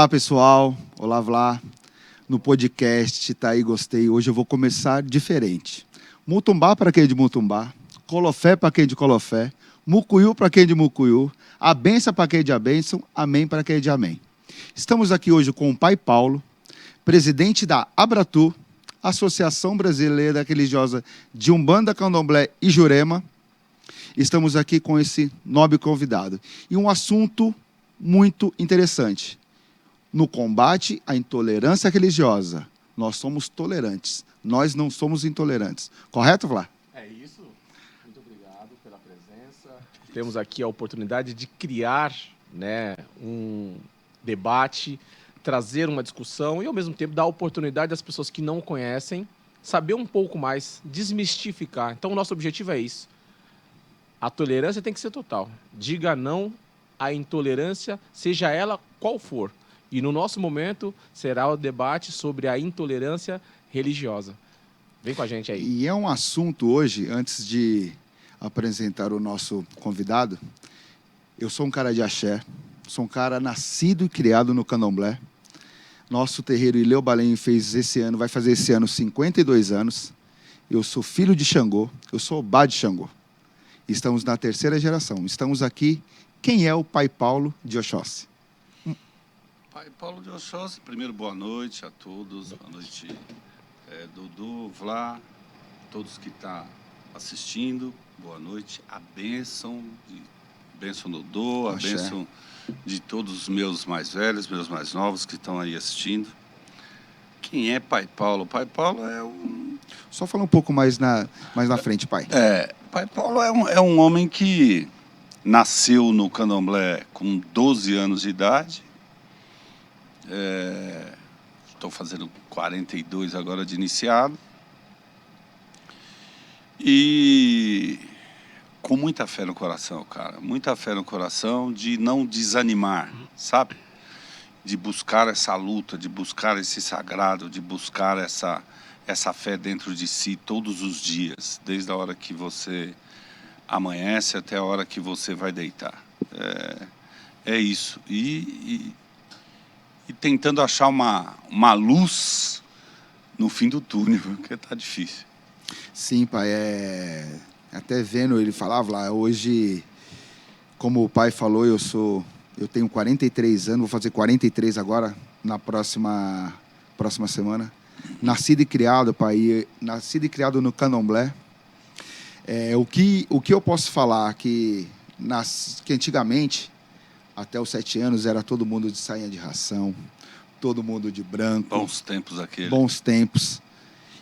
Olá, pessoal. Olá, Vlá. No podcast Tá Aí Gostei. Hoje eu vou começar diferente. Mutumbá para quem é de Mutumbá, Colofé para quem é de Colofé, Mucuyu para quem é de Mucuyu, a benção para quem é de a benção, amém para quem é de amém. Estamos aqui hoje com o Pai Paulo, presidente da Abratu, Associação Brasileira Religiosa de Umbanda, Candomblé e Jurema. Estamos aqui com esse nobre convidado. E um assunto muito interessante. No combate à intolerância religiosa, nós somos tolerantes. Nós não somos intolerantes. Correto, Vlá? É isso. Muito obrigado pela presença. Temos aqui a oportunidade de criar, um debate, trazer uma discussão e, ao mesmo tempo, dar a oportunidade às pessoas que não conhecem saber um pouco mais, desmistificar. Então, o nosso objetivo é isso. A tolerância tem que ser total. Diga não à intolerância, seja ela qual for. E no nosso momento será o debate sobre a intolerância religiosa. Vem com a gente aí. E é um assunto hoje, antes de apresentar o nosso convidado, eu sou um cara de axé, sou um cara nascido e criado no candomblé. Nosso terreiro Ileu Balém vai fazer esse ano 52 anos. Eu sou filho de Xangô, eu sou Obá de Xangô. Estamos na terceira geração. Estamos aqui. Quem é o Pai Paulo de Oxóssi? Pai Paulo de Oxóssi, primeiro boa noite a todos. Boa noite, Dudu, Vlá, todos que estão assistindo. Boa noite. A bênção Dudu, a bênção de todos os meus mais velhos, meus mais novos que estão aí assistindo. Quem é Pai Paulo? Pai Paulo é um... Só falar um pouco mais na frente, pai. Pai Paulo é um homem que nasceu no candomblé com 12 anos de idade. Estou fazendo 42 agora de iniciado. E com muita fé no coração, cara. Muita fé no coração de não desanimar, sabe? De buscar essa luta, de buscar esse sagrado, de buscar essa fé dentro de si todos os dias, desde a hora que você amanhece até a hora que você vai deitar. É isso. E tentando achar uma luz no fim do túnel, porque está difícil. Sim, pai. Até vendo ele falava lá, hoje, como o pai falou, eu tenho 43 anos, vou fazer 43 agora, na próxima semana. Nascido e criado, pai, nascido e criado no candomblé. O que eu posso falar que antigamente, até os 7 anos, era todo mundo de sainha de ração, todo mundo de branco. Bons tempos aqueles. Bons tempos.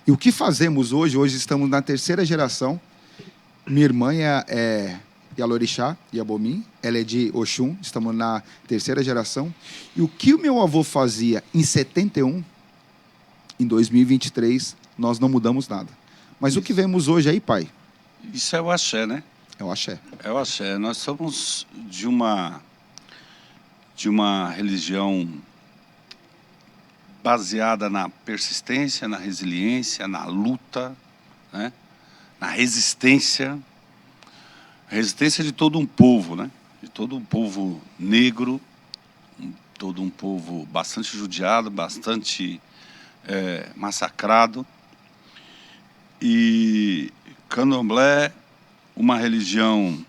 E o que fazemos hoje? Hoje estamos na terceira geração. Minha irmã é Yalorixá, Yabomim, ela é de Oxum, estamos na terceira geração. E o que o meu avô fazia em 71, em 2023, nós não mudamos nada. Mas isso. O que vemos hoje aí, pai? Isso é o axé, né? É o axé. É o axé. Nós somos de uma religião baseada na persistência, na resiliência, na luta, né? Na resistência. Resistência de todo um povo, né? De todo um povo negro, todo um povo bastante judiado, bastante massacrado. E candomblé, uma religião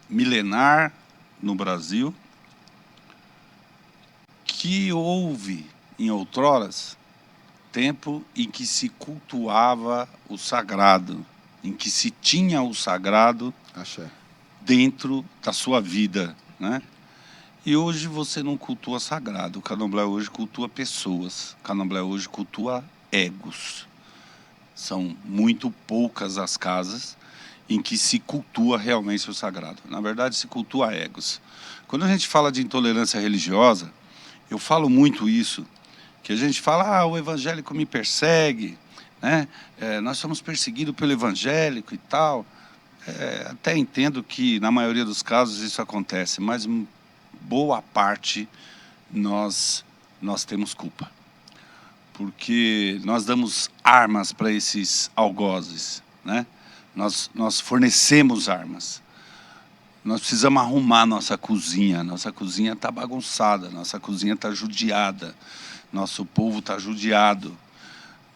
milenar no Brasil, que houve em outroras tempo em que se cultuava o sagrado, em que se tinha o sagrado dentro da sua vida, né? E hoje você não cultua sagrado. O candomblé hoje cultua pessoas. O candomblé hoje cultua egos. São muito poucas as casas em que se cultua realmente o sagrado. Na verdade, se cultua egos. Quando a gente fala de intolerância religiosa, eu falo muito isso, que a gente fala, o evangélico me persegue, né? Nós somos perseguidos pelo evangélico e tal. Até entendo que, na maioria dos casos, isso acontece, mas boa parte nós temos culpa. Porque nós damos armas para esses algozes, né? Nós fornecemos armas. Nós precisamos arrumar nossa cozinha. Nossa cozinha está bagunçada, nossa cozinha está judiada, nosso povo está judiado.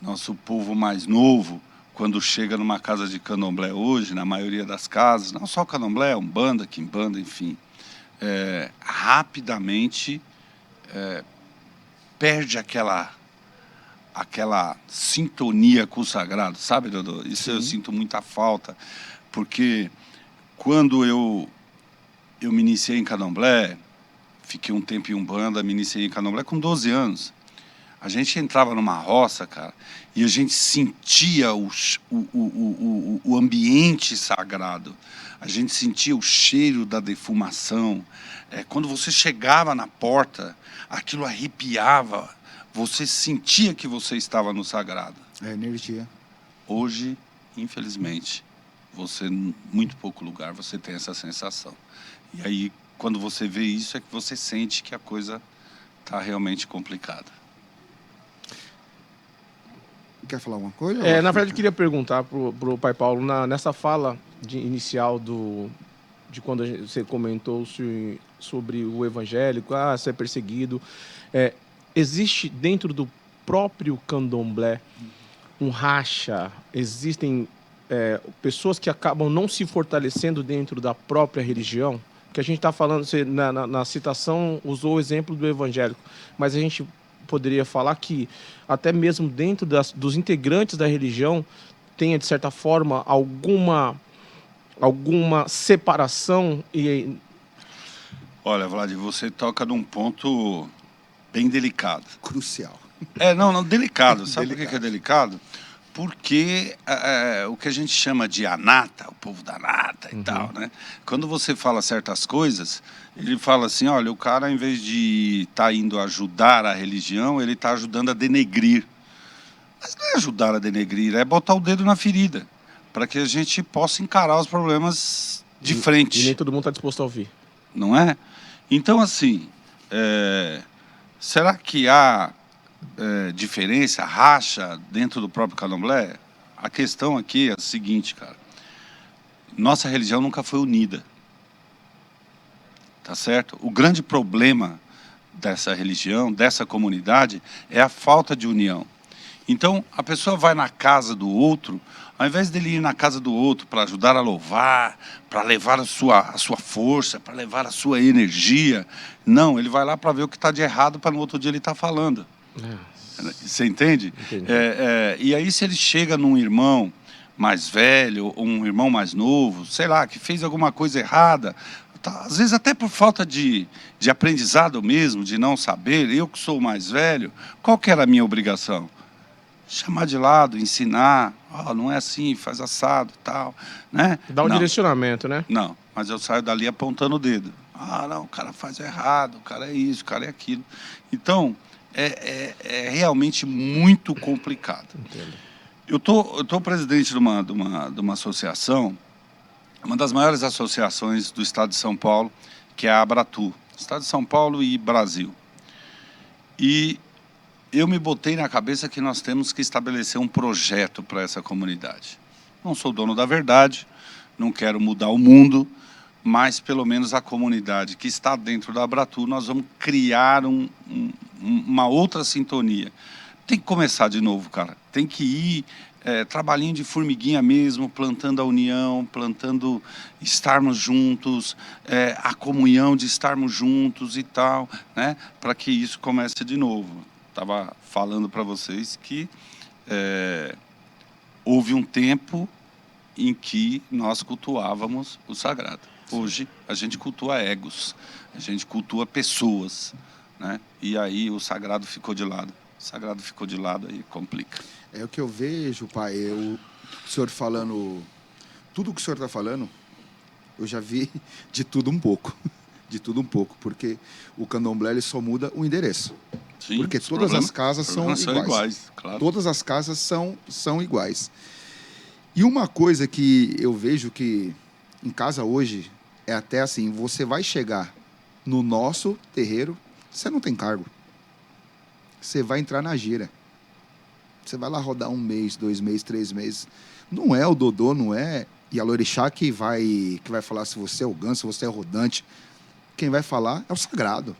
Nosso povo mais novo, quando chega numa casa de candomblé hoje, na maioria das casas, não só candomblé, umbanda, quimbanda, enfim, rapidamente perde aquela sintonia com o sagrado, sabe, Dodô? Isso eu sinto muita falta, porque quando eu me iniciei em candomblé, fiquei um tempo em umbanda, me iniciei em candomblé com 12 anos. A gente entrava numa roça, cara, e a gente sentia o ambiente sagrado. A gente sentia o cheiro da defumação. Quando você chegava na porta, aquilo arrepiava. Você sentia que você estava no sagrado. É energia. Hoje, infelizmente, você, em muito pouco lugar, você tem essa sensação. E aí, quando você vê isso, é que você sente que a coisa está realmente complicada. Quer falar uma coisa? Na verdade, eu queria perguntar pro Pai Paulo, nessa fala inicial de quando você comentou sobre o evangélico, ser perseguido, existe dentro do próprio candomblé um racha, existem pessoas que acabam não se fortalecendo dentro da própria religião? Que a gente está falando, você, na citação usou o exemplo do evangélico, mas a gente poderia falar que até mesmo dentro dos integrantes da religião tenha, de certa forma, alguma separação e... Olha, Vlad, você toca num ponto bem delicado. Crucial. Não, delicado. Sabe por que é delicado? Porque o que a gente chama de anata, o povo da anata e tal, né? Quando você fala certas coisas, ele fala assim, olha, o cara, em vez de estar indo ajudar a religião, ele está ajudando a denegrir. Mas não é ajudar a denegrir, é botar o dedo na ferida, para que a gente possa encarar os problemas de frente. E nem todo mundo está disposto a ouvir. Não é? Então, assim, será que há diferença, racha dentro do próprio candomblé? A questão aqui é a seguinte, cara. Nossa religião nunca foi unida. Tá certo? O grande problema dessa religião, dessa comunidade, é a falta de união. Então, a pessoa vai na casa do outro, ao invés dele ir na casa do outro para ajudar a louvar, para levar a sua força, para levar a sua energia, não, ele vai lá para ver o que está de errado para no outro dia ele estar falando. Você entende? E aí, se ele chega num irmão mais velho, ou um irmão mais novo, sei lá, que fez alguma coisa errada, às vezes até por falta de aprendizado mesmo, de não saber, eu que sou o mais velho, qual que era a minha obrigação? Chamar de lado, ensinar, não é assim, faz assado, tal, né? Dá um direcionamento, né? Não, mas eu saio dali apontando o dedo. Não, o cara faz errado, o cara é isso, o cara é aquilo. Então, é realmente muito complicado. Entendo. Eu tô presidente de uma associação, uma das maiores associações do estado de São Paulo, que é a Abratu, estado de São Paulo e Brasil. E eu me botei na cabeça que nós temos que estabelecer um projeto para essa comunidade. Não sou dono da verdade, não quero mudar o mundo, mas pelo menos a comunidade que está dentro da Abratu, nós vamos criar uma outra sintonia. Tem que começar de novo, cara. Tem que ir trabalhinho de formiguinha mesmo, plantando a união, plantando estarmos juntos, a comunhão de estarmos juntos e tal, né? Para que isso comece de novo. Estava falando para vocês que houve um tempo em que nós cultuávamos o sagrado. Hoje a gente cultua egos, a gente cultua pessoas, né? E aí o sagrado ficou de lado. O sagrado ficou de lado, aí complica. É o que eu vejo, pai. O senhor falando, tudo que o senhor está falando, eu já vi de tudo um pouco. De tudo um pouco, porque o candomblé ele só muda o endereço. Sim, porque todas as casas são iguais. Claro. Todas as casas são iguais. E uma coisa que eu vejo que em casa hoje é até assim, você vai chegar no nosso terreiro, você não tem cargo. Você vai entrar na gira. Você vai lá rodar 1 mês, 2 meses, 3 meses. Não é o Dodô, não é Yalorixá que vai falar se você é o ganso, se você é rodante. Quem vai falar é o sagrado.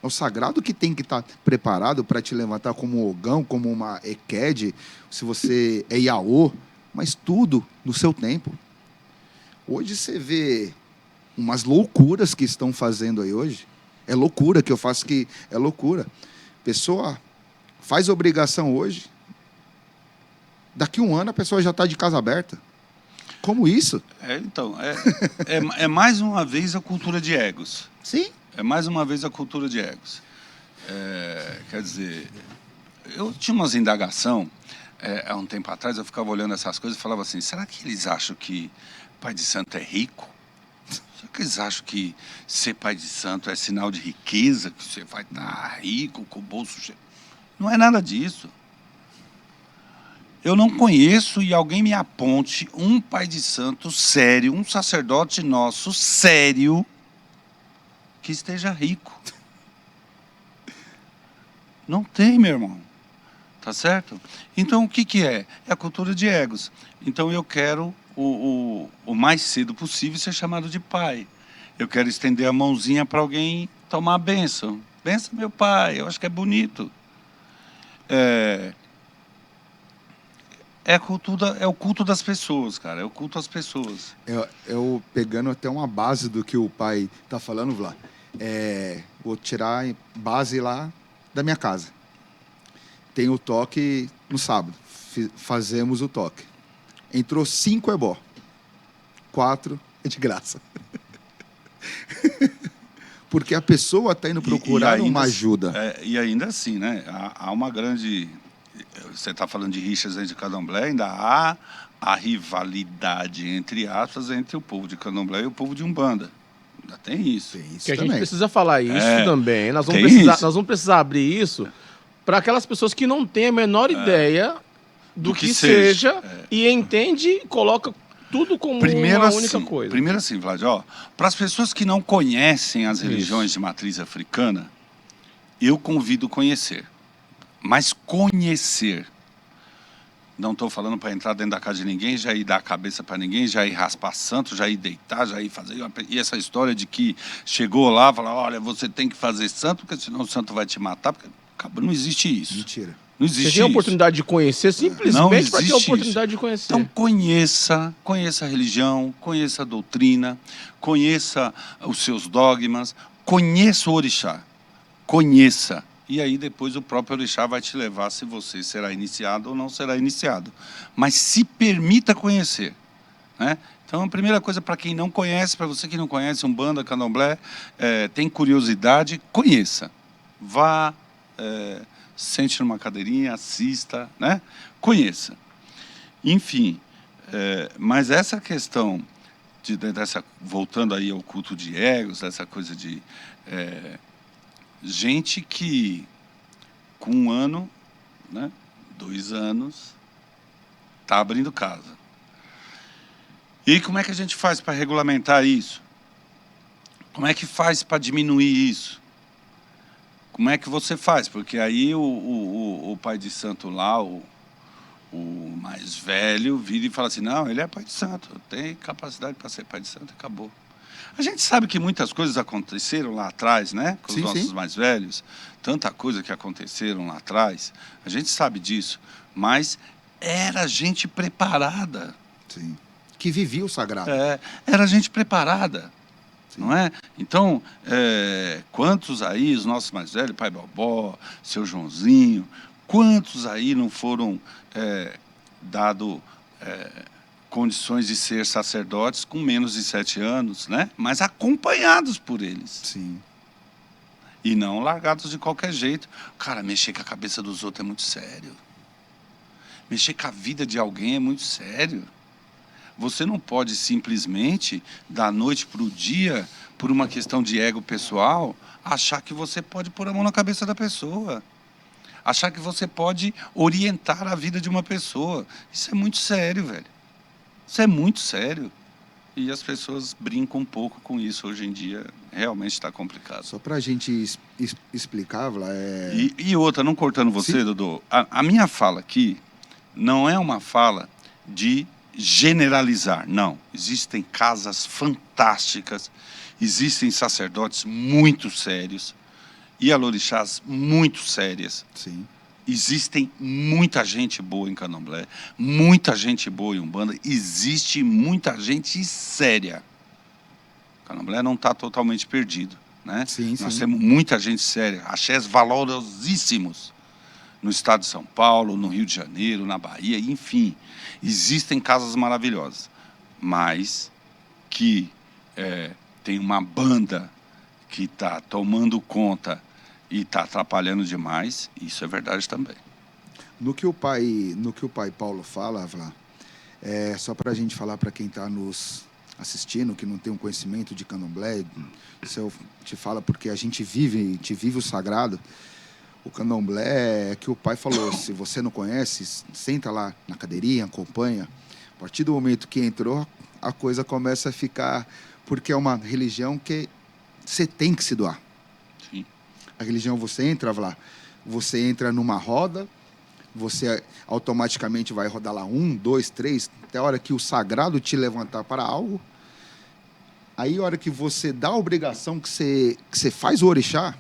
É o sagrado que tem que estar preparado para te levantar como um ogão, como uma Eked, se você é Iaô, mas tudo no seu tempo. Hoje você vê umas loucuras que estão fazendo aí hoje. É loucura que eu faço, que é loucura. Pessoa faz obrigação hoje, daqui 1 ano a pessoa já está de casa aberta. Como isso? Então, é mais uma vez a cultura de egos. Sim. É mais uma vez a cultura de egos. Quer dizer, eu tinha umas indagação, há um tempo atrás, eu ficava olhando essas coisas e falava assim, será que eles acham que pai de santo é rico? Será que eles acham que ser pai de santo é sinal de riqueza, que você vai estar rico, com o bolso cheio? Não é nada disso. Eu não conheço, e alguém me aponte, um pai de santo sério, um sacerdote nosso sério, que esteja rico. Não tem, meu irmão. Tá certo? Então, o que é? É a cultura de egos. Então, eu quero, o mais cedo possível, ser chamado de pai. Eu quero estender a mãozinha para alguém tomar a bênção. Benção, meu pai. Eu acho que é bonito. É o culto das pessoas, cara. É o culto às pessoas. Eu pegando até uma base do que o pai está falando, Vlá. Vou tirar base lá da minha casa. Tem o toque no sábado. Fazemos o toque. Entrou 5 ebó. 4 é de graça. Porque a pessoa está indo procurar uma ajuda. E ainda assim, né? Há uma grande... Você está falando de rixas dentro de Candomblé, ainda há a rivalidade, entre aspas, entre o povo de Candomblé e o povo de Umbanda. Ainda tem isso. Que a gente precisa falar isso também. Nós vamos precisar abrir isso para aquelas pessoas que não têm a menor ideia do que seja e entende e coloca tudo como uma única coisa. Primeiro assim, Vlad, para as pessoas que não conhecem as religiões de matriz africana, eu convido a conhecer. Mas conhecer. Não estou falando para entrar dentro da casa de ninguém, já ir dar a cabeça para ninguém, já ir raspar santo, já ir deitar, já ir fazer... E essa história de que chegou lá e falou, olha, você tem que fazer santo, porque senão o santo vai te matar. Porque, não existe isso. Mentira. Não existe isso. Você tem a oportunidade de conhecer simplesmente para ter a oportunidade de conhecer. Então conheça a religião, conheça a doutrina, conheça os seus dogmas, conheça o orixá. Conheça. E aí depois o próprio orixá vai te levar se você será iniciado ou não será iniciado. Mas se permita conhecer. Né? Então a primeira coisa para quem não conhece, para você que não conhece Umbanda, Candomblé, tem curiosidade, conheça. Vá, sente numa cadeirinha, assista, né? Conheça. Enfim, mas essa questão, voltando aí ao culto de egos, essa coisa de... gente que com 1 ano, né, 2 anos, está abrindo casa. E como é que a gente faz para regulamentar isso? Como é que faz para diminuir isso? Como é que você faz? Porque aí o pai de santo lá, o mais velho, vira e fala assim, não, ele é pai de santo, tem capacidade para ser pai de santo, acabou. A gente sabe que muitas coisas aconteceram lá atrás, né? Com os nossos mais velhos. Tanta coisa que aconteceram lá atrás. A gente sabe disso. Mas era gente preparada. Sim. Que vivia o sagrado. Era gente preparada. Sim. Não é? Então, quantos aí, os nossos mais velhos, pai Bobó, seu Joãozinho, quantos aí não foram dado... condições de ser sacerdotes com menos de 7 anos, né? Mas acompanhados por eles. Sim. E não largados de qualquer jeito. Cara, mexer com a cabeça dos outros é muito sério. Mexer com a vida de alguém é muito sério. Você não pode simplesmente, da noite para o dia, por uma questão de ego pessoal, achar que você pode pôr a mão na cabeça da pessoa. Achar que você pode orientar a vida de uma pessoa. Isso é muito sério, velho. Isso é muito sério. E as pessoas brincam um pouco com isso hoje em dia. Realmente está complicado. Só para a gente explicar, Vlá, E outra, não cortando você, sim, Dodô, a minha fala aqui não é uma fala de generalizar, não. Existem casas fantásticas, existem sacerdotes muito sérios e alorixás muito sérias. Sim. Existem muita gente boa em Candomblé, muita gente boa em Umbanda, existe muita gente séria. O Candomblé não está totalmente perdido, né? Sim, Nós sim. temos muita gente séria, axés valorosíssimos no estado de São Paulo, no Rio de Janeiro, na Bahia, enfim. Existem casas maravilhosas, mas que tem uma banda que está tomando conta e está atrapalhando demais, isso é verdade também. No que o pai Paulo fala, Vlá, só para a gente falar para quem está nos assistindo, que não tem um conhecimento de Candomblé, isso eu te falo porque a gente vive o sagrado. O Candomblé é que o pai falou, se você não conhece, senta lá na cadeirinha, acompanha. A partir do momento que entrou, a coisa começa a ficar, porque é uma religião que você tem que se doar. Sim. A religião, você entra lá, você entra numa roda, você automaticamente vai rodar lá 1, 2, 3, até a hora que o sagrado te levantar para algo. Aí a hora que você dá a obrigação que você faz o orixá,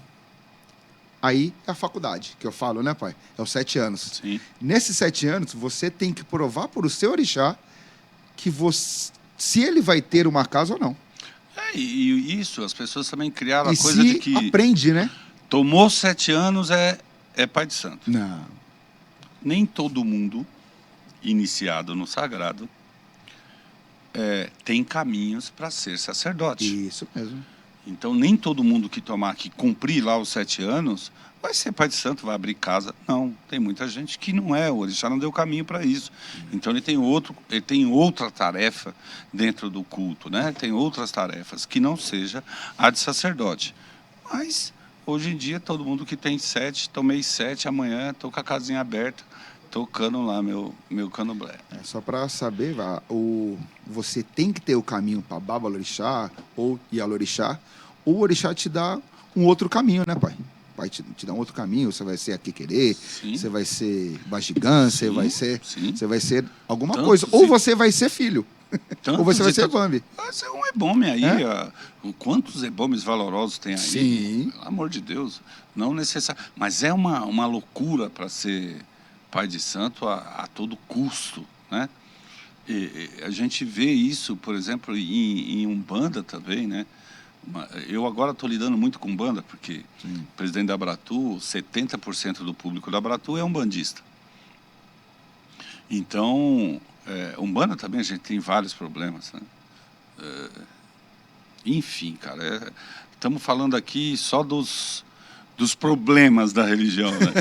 aí é a faculdade, que eu falo, né, pai? É os 7 anos. Sim. Nesses 7 anos, você tem que provar para o seu orixá que se ele vai ter uma casa ou não. E isso, as pessoas também criaram e a coisa de que... aprende, né? Tomou 7 anos, é pai de santo. Não. Nem todo mundo iniciado no sagrado tem caminhos para ser sacerdote. Isso mesmo. Então, nem todo mundo que cumprir lá os 7 anos, vai ser pai de santo, vai abrir casa. Não, tem muita gente que não é, o orixá não deu caminho para isso. Então, ele tem outra tarefa dentro do culto, né? Tem outras tarefas que não seja a de sacerdote. Mas, hoje em dia, todo mundo que tem 7, tomei 7, amanhã estou com a casinha aberta, tocando lá meu candomblé. Só para saber, você tem que ter o caminho para Babalorixá ou Ialorixá, ou o orixá te dá um outro caminho, né, pai? Pai te dá um outro caminho, você vai ser Aquiquerê, você vai ser Bagigã, você vai ser alguma coisa. Ou você vai ser filho, ou você vai ser Bambi. Você é um ebome aí. Quantos ebomes valorosos tem aí? Sim. Pelo amor de Deus, não necessário. Mas é uma loucura para ser pai de santo a todo custo, né? E a gente vê isso, por exemplo, em Umbanda também, né? Eu agora estou lidando muito com Umbanda, porque o presidente da Abratu, 70% do público da Abratu é umbandista. Então, Umbanda também a gente tem vários problemas, né? Enfim, cara, estamos falando aqui só dos problemas da religião, né?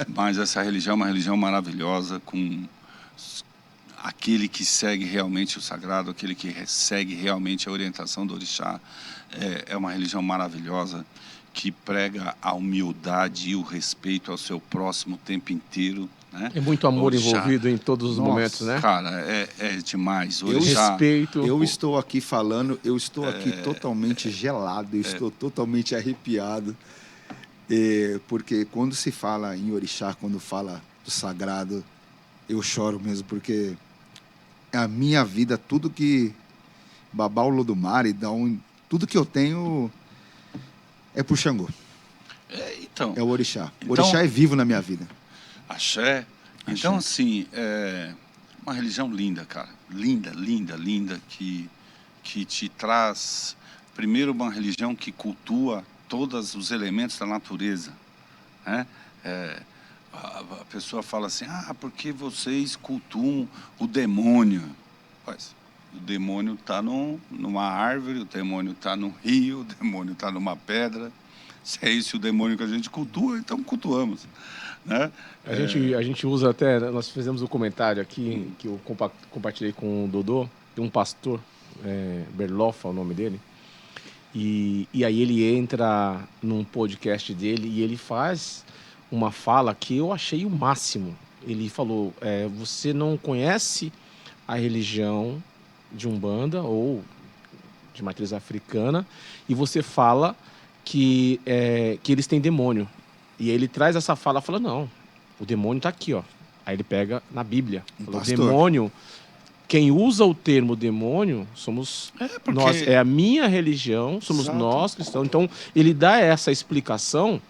Mas essa religião é uma religião maravilhosa, com aquele que segue realmente o sagrado, aquele que segue realmente a orientação do orixá. É uma religião maravilhosa, que prega a humildade e o respeito ao seu próximo o tempo inteiro, né? É muito amor envolvido em todos os momentos, né? Cara, é demais. Respeito. Eu estou aqui falando, eu estou aqui totalmente gelado, eu estou totalmente arrepiado. Porque quando se fala em orixá, quando fala do sagrado, eu choro mesmo, porque a minha vida, tudo que Babá o Lodumare, tudo que eu tenho é por Xangô. Então, é o orixá. O orixá é vivo na minha vida. Axé. Então, assim, uma religião linda, cara. Linda, linda, linda, que te traz, primeiro, uma religião que cultua todos os elementos da natureza, né? A pessoa fala assim, porque vocês cultuam o demônio. Pois, o demônio está numa árvore, o demônio está num rio, o demônio está numa pedra. Se é esse o demônio que a gente cultua, então cultuamos, né? A gente usa até, nós fizemos um comentário aqui, que eu compartilhei com o Dodô, de um pastor, Berlofa, o nome dele, e aí ele entra num podcast dele e ele faz uma fala que eu achei o máximo. Ele falou, você não conhece a religião de Umbanda ou de matriz africana, e você fala que eles têm demônio. E ele traz essa fala, fala, não, o demônio está aqui, ó. Aí ele pega na Bíblia. Fala, o demônio, quem usa o termo demônio somos nós, é a minha religião, somos nós cristãos. Então ele dá essa explicação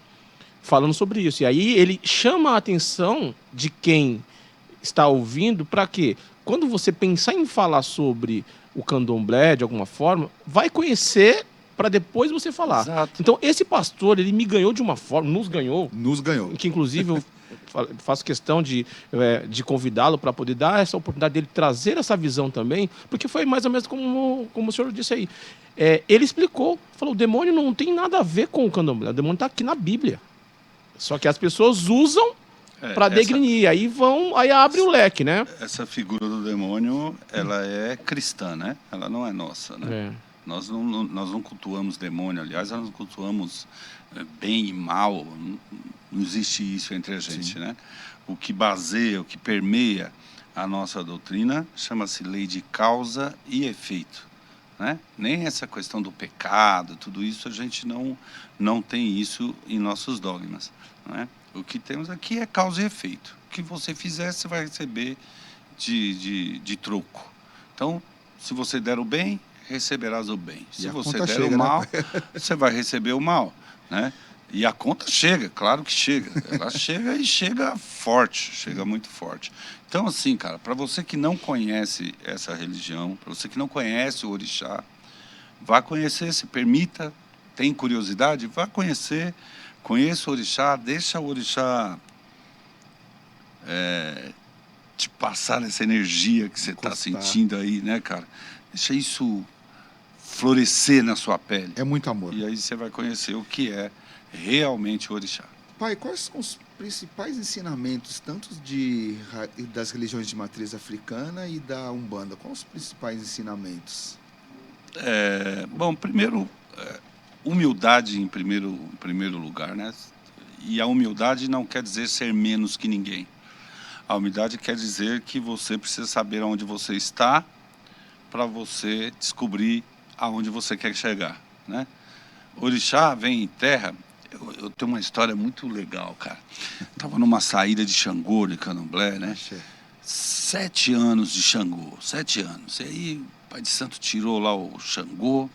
falando sobre isso. E aí ele chama a atenção de quem está ouvindo para quê? Quando você pensar em falar sobre o candomblé de alguma forma, vai conhecer para depois você falar. Exato. Então esse pastor, ele me ganhou de uma forma, nos ganhou, que inclusive eu faço questão de convidá-lo para poder dar essa oportunidade dele trazer essa visão também, porque foi mais ou menos como o senhor disse aí. Ele explicou, falou, o demônio não tem nada a ver com o candomblé, o demônio está aqui na Bíblia. Só que as pessoas usam para degrinir, aí abre o leque, né? Essa figura do demônio, ela é cristã, né? Ela não é nossa, né? Nós não cultuamos demônio, aliás, nós não cultuamos bem e mal, não existe isso entre a gente, né? O que baseia, o que permeia a nossa doutrina chama-se lei de causa e efeito, né? Nem essa questão do pecado, tudo isso, a gente não tem isso em nossos dogmas, né? O que temos aqui é causa e efeito. O que você fizer, você vai receber de troco. Então, se você der o bem, receberás o bem. Se você der o mal, você vai receber o mal, né? E a conta chega, claro que chega. Ela chega e chega forte, chega muito forte. Então, assim, cara, para você que não conhece essa religião, para você que não conhece o orixá, vá conhecer, se permita, tem curiosidade, vá conhecer, conheça o orixá, deixa o orixá te passar essa energia que você está sentindo aí, né, cara? Deixa isso florescer na sua pele. É muito amor. E aí você vai conhecer o que é realmente o orixá. Pai, quais são os principais ensinamentos, tanto das religiões de matriz africana e da Umbanda? Quais os principais ensinamentos? Bom, primeiro, humildade em primeiro lugar, né? E a humildade não quer dizer ser menos que ninguém. A humildade quer dizer que você precisa saber onde você está para você descobrir aonde você quer chegar, né? Orixá vem em terra. Eu tenho uma história muito legal, cara. Tava numa saída de Xangô, de Candomblé, né? 7 anos de Xangô, 7 anos. E aí o Pai de Santo tirou lá o Xangô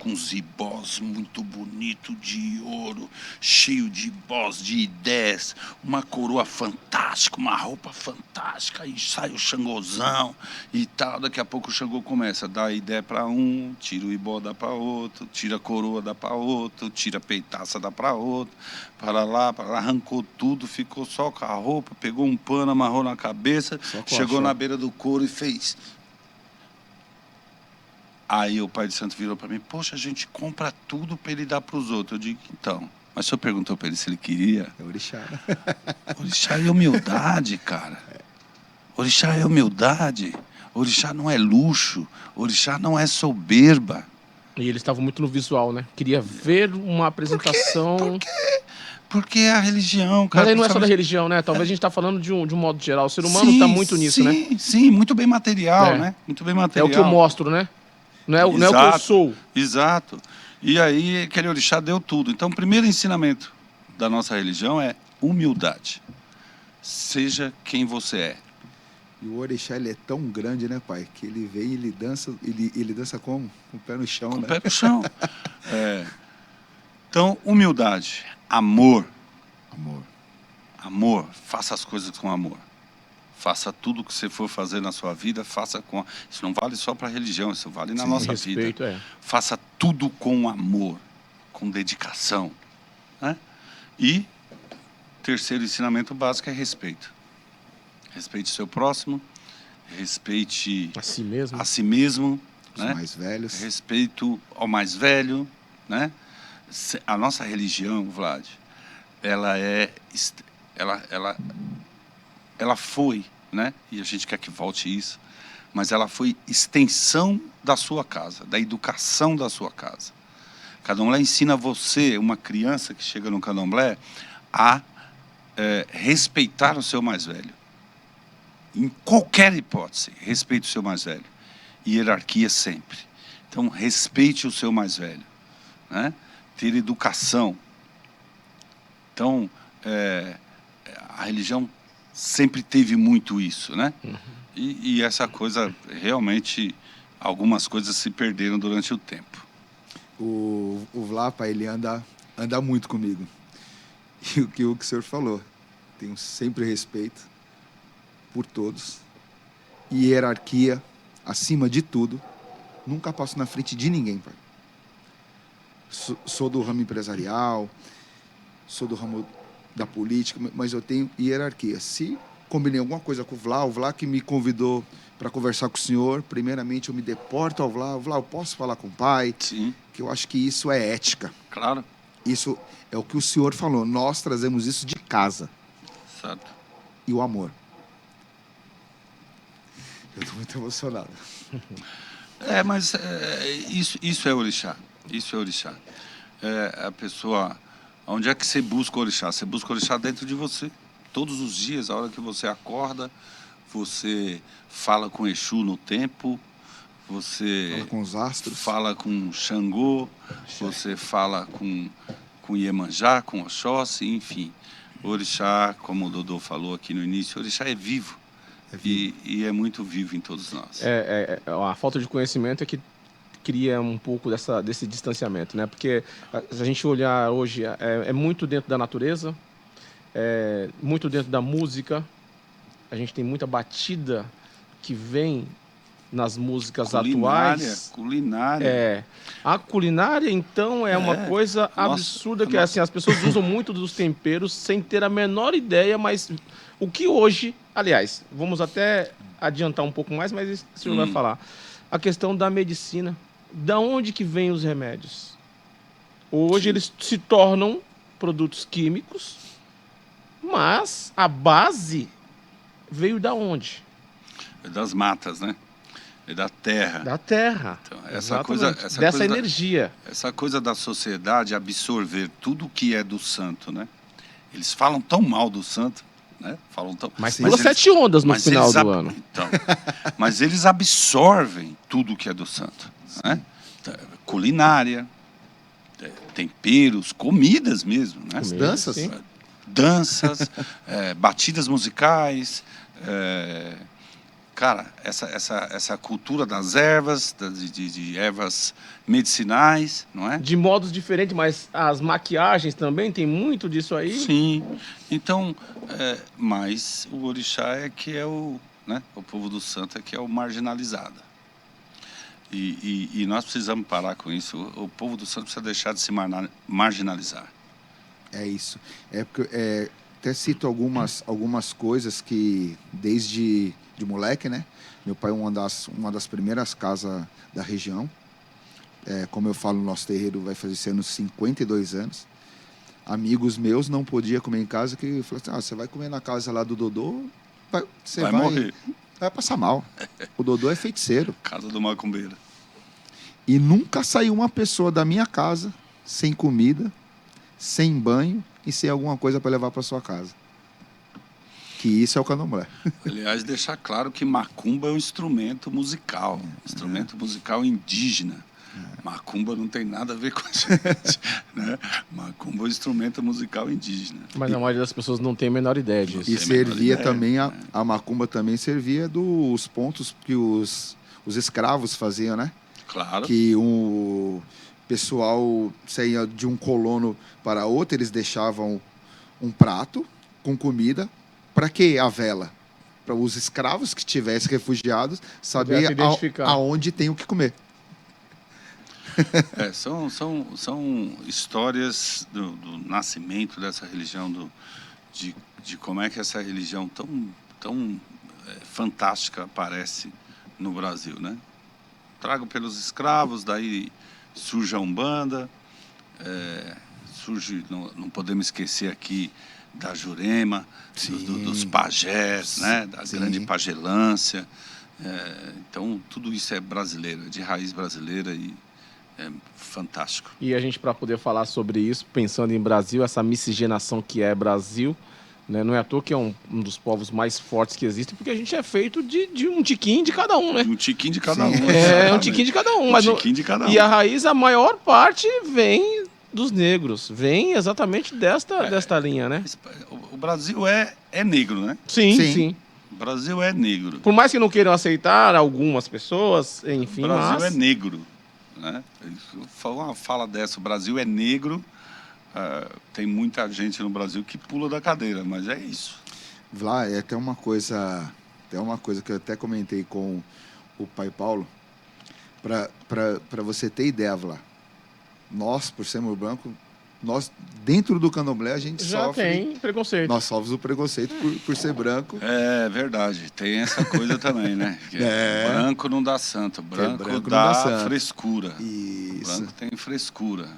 com uns ibós muito bonito de ouro, cheio de ibós, de ideias, uma coroa fantástica, uma roupa fantástica, aí sai o Xangôzão e tal. Daqui a pouco o Xangô começa a dar ideia para um, tira o ibó, dá para outro, tira a coroa, dá para outro, tira a peitaça, dá para outro, para lá, arrancou tudo, ficou só com a roupa, pegou um pano, amarrou na cabeça, chegou na beira do couro e fez. Aí o Pai de Santo virou para mim, poxa, a gente compra tudo para ele dar para os outros. Eu digo, então, mas o senhor perguntou para ele se ele queria? É orixá. Orixá é humildade, cara. Orixá é humildade. Orixá não é luxo. Orixá não é soberba. E eles estavam muito no visual, né? Queria ver uma apresentação... Por quê? Porque é a religião, cara. Mas aí não é só da religião, né? Talvez a gente está falando de um modo geral. O ser humano está muito nisso, né? Sim, muito bem material, né? Muito bem material. É o que eu mostro, né? Não é o que eu sou. Exato. E aí, aquele orixá deu tudo. Então, o primeiro ensinamento da nossa religião é humildade. Seja quem você é. E o orixá, ele é tão grande, né, pai? Que ele vem e ele dança como? Com o pé no chão, né? Com o pé no chão. Então, humildade. Amor. Amor. Faça as coisas com amor. Faça tudo o que você for fazer na sua vida, faça com... Isso não vale só para a religião, isso vale na nossa vida. Faça tudo com amor, com dedicação, né? E terceiro ensinamento básico é respeito. Respeite o seu próximo, respeite a si mesmo, os mais velhos. Respeito ao mais velho, né? A nossa religião, Vlad, ela foi, né? E a gente quer que volte isso, mas ela foi extensão da sua casa, da educação da sua casa. Candomblé ensina você, uma criança que chega no Candomblé, a respeitar o seu mais velho. Em qualquer hipótese, respeite o seu mais velho. E hierarquia sempre. Então, respeite o seu mais velho, né? Ter educação. Então, a religião sempre teve muito isso, né? E essa coisa, realmente, algumas coisas se perderam durante o tempo. O Vlapa, ele anda muito comigo. E o que o senhor falou, tenho sempre respeito por todos. E hierarquia, acima de tudo, nunca passo na frente de ninguém, pai. Sou do ramo empresarial, sou do ramo da política, mas eu tenho hierarquia. Se combinei alguma coisa com o Vlad que me convidou para conversar com o senhor, primeiramente eu me deporto ao Vlad, eu posso falar com o pai? Sim. Que eu acho que isso é ética. Claro. Isso é o que o senhor falou, nós trazemos isso de casa. Certo. E o amor. Eu estou muito emocionado. Mas isso é orixá. Isso é orixá. A pessoa... Onde é que você busca o orixá? Você busca o orixá dentro de você. Todos os dias, a hora que você acorda, você fala com Exu no tempo, você... Fala com os astros. Fala com Xangô, você fala com Iemanjá, com Oxóssi, enfim. O orixá, como o Dodô falou aqui no início, o orixá é vivo. E é muito vivo em todos nós. A falta de conhecimento é que cria um pouco desse distanciamento, né? Porque se a gente olhar hoje, é muito dentro da natureza, muito dentro da música. A gente tem muita batida que vem nas músicas atuais. Culinária. A culinária, então, é uma coisa absurda, que assim, as pessoas usam muito dos temperos sem ter a menor ideia, mas o que hoje, aliás, vamos até adiantar um pouco mais, mas isso o senhor vai falar. A questão da medicina. Da onde que vêm os remédios? Hoje eles se tornam produtos químicos, mas a base veio da onde? Das matas, né? Da terra. Da terra. Então, dessa energia. Essa coisa da sociedade absorver tudo que é do santo, né? Eles falam tão mal do santo, né? Mas pula 7 ondas no final do ano. Então, mas eles absorvem tudo que é do santo, né? Culinária, temperos, comidas mesmo, né? As danças. Sim. Danças, batidas musicais, cara, essa cultura das ervas, de ervas medicinais, não é? De modos diferentes, mas as maquiagens também tem muito disso aí. Sim. Então, mas o orixá né? O povo do santo é que é o marginalizado. E nós precisamos parar com isso. O povo do santo precisa deixar de se marginalizar. É isso. Porque até cito algumas coisas que, desde de moleque, né? Meu pai é uma das primeiras casas da região. Como eu falo, no nosso terreiro vai fazer esse ano 52 anos. Amigos meus não podiam comer em casa, que falaram assim, você vai comer na casa lá do Dodô, você vai morrer. Vai passar mal. O Dodô é feiticeiro. Casa do macumbeiro. E nunca saiu uma pessoa da minha casa sem comida, sem banho e sem alguma coisa para levar para sua casa. Que isso é o candomblé. Aliás, deixar claro que macumba é um instrumento musical. Instrumento musical indígena. Macumba não tem nada a ver com a gente, né? Macumba é um instrumento musical indígena. Mas a maioria das pessoas não tem a menor ideia disso. E servia também, a macumba também servia dos pontos que os escravos faziam, né? Claro. Que o pessoal saía de um colono para outro, eles deixavam um prato com comida. Para que a vela? Para os escravos que estivessem refugiados saber aonde tem o que comer. São histórias do nascimento dessa religião, de como é que essa religião tão fantástica aparece no Brasil, né? Trago pelos escravos, daí surge a Umbanda, surge, não podemos esquecer aqui da Jurema, dos pajés, né? Da grande pagelância. Então, tudo isso é brasileiro, de raiz brasileira e é fantástico. E a gente, para poder falar sobre isso, pensando em Brasil, essa miscigenação que é Brasil, Né? Não é à toa que é um dos povos mais fortes que existem, porque a gente é feito de um tiquinho de cada um, né? Um tiquinho de cada um. Um tiquinho de cada um. Tiquinho de cada um. E a raiz, a maior parte, vem dos negros. Vem exatamente desta linha, né? O Brasil é negro, né? Sim. O Brasil é negro. Por mais que não queiram aceitar algumas pessoas, enfim, o Brasil é negro. Né? Uma fala dessa, o Brasil é negro. Tem muita gente no Brasil que pula da cadeira, mas é isso. Vlá, é até uma coisa que eu até comentei com o pai Paulo, para você ter ideia, Vlá. Nós, por sermos branco, nós, dentro do candomblé, a gente já sofre... tem preconceito. Nós sofremos o preconceito por ser branco. É verdade, tem essa coisa também, né? Branco não dá santo, branco dá frescura. Isso. Branco tem frescura.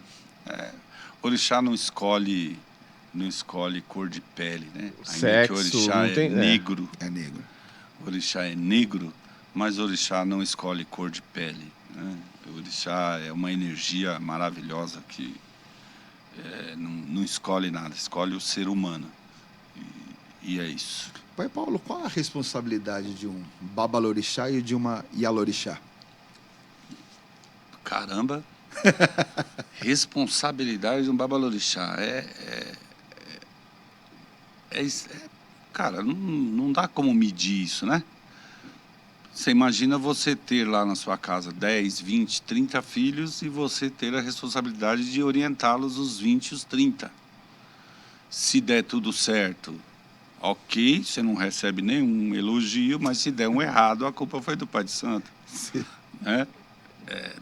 Orixá não escolhe cor de pele, né? Sexo, que orixá é negro. É negro. Orixá é negro, mas orixá não escolhe cor de pele. Né? Orixá é uma energia maravilhosa que não escolhe nada, escolhe o ser humano. E é isso. Pai Paulo, qual a responsabilidade de um babalorixá e de uma ialorixá? Caramba! Responsabilidade de um babalorixá. Cara, não dá como medir isso, né? Você imagina você ter lá na sua casa 10, 20, 30 filhos e você ter a responsabilidade de orientá-los os 20 e os 30. Se der tudo certo, ok, você não recebe nenhum elogio, mas se der um errado, a culpa foi do Pai de Santo. Né?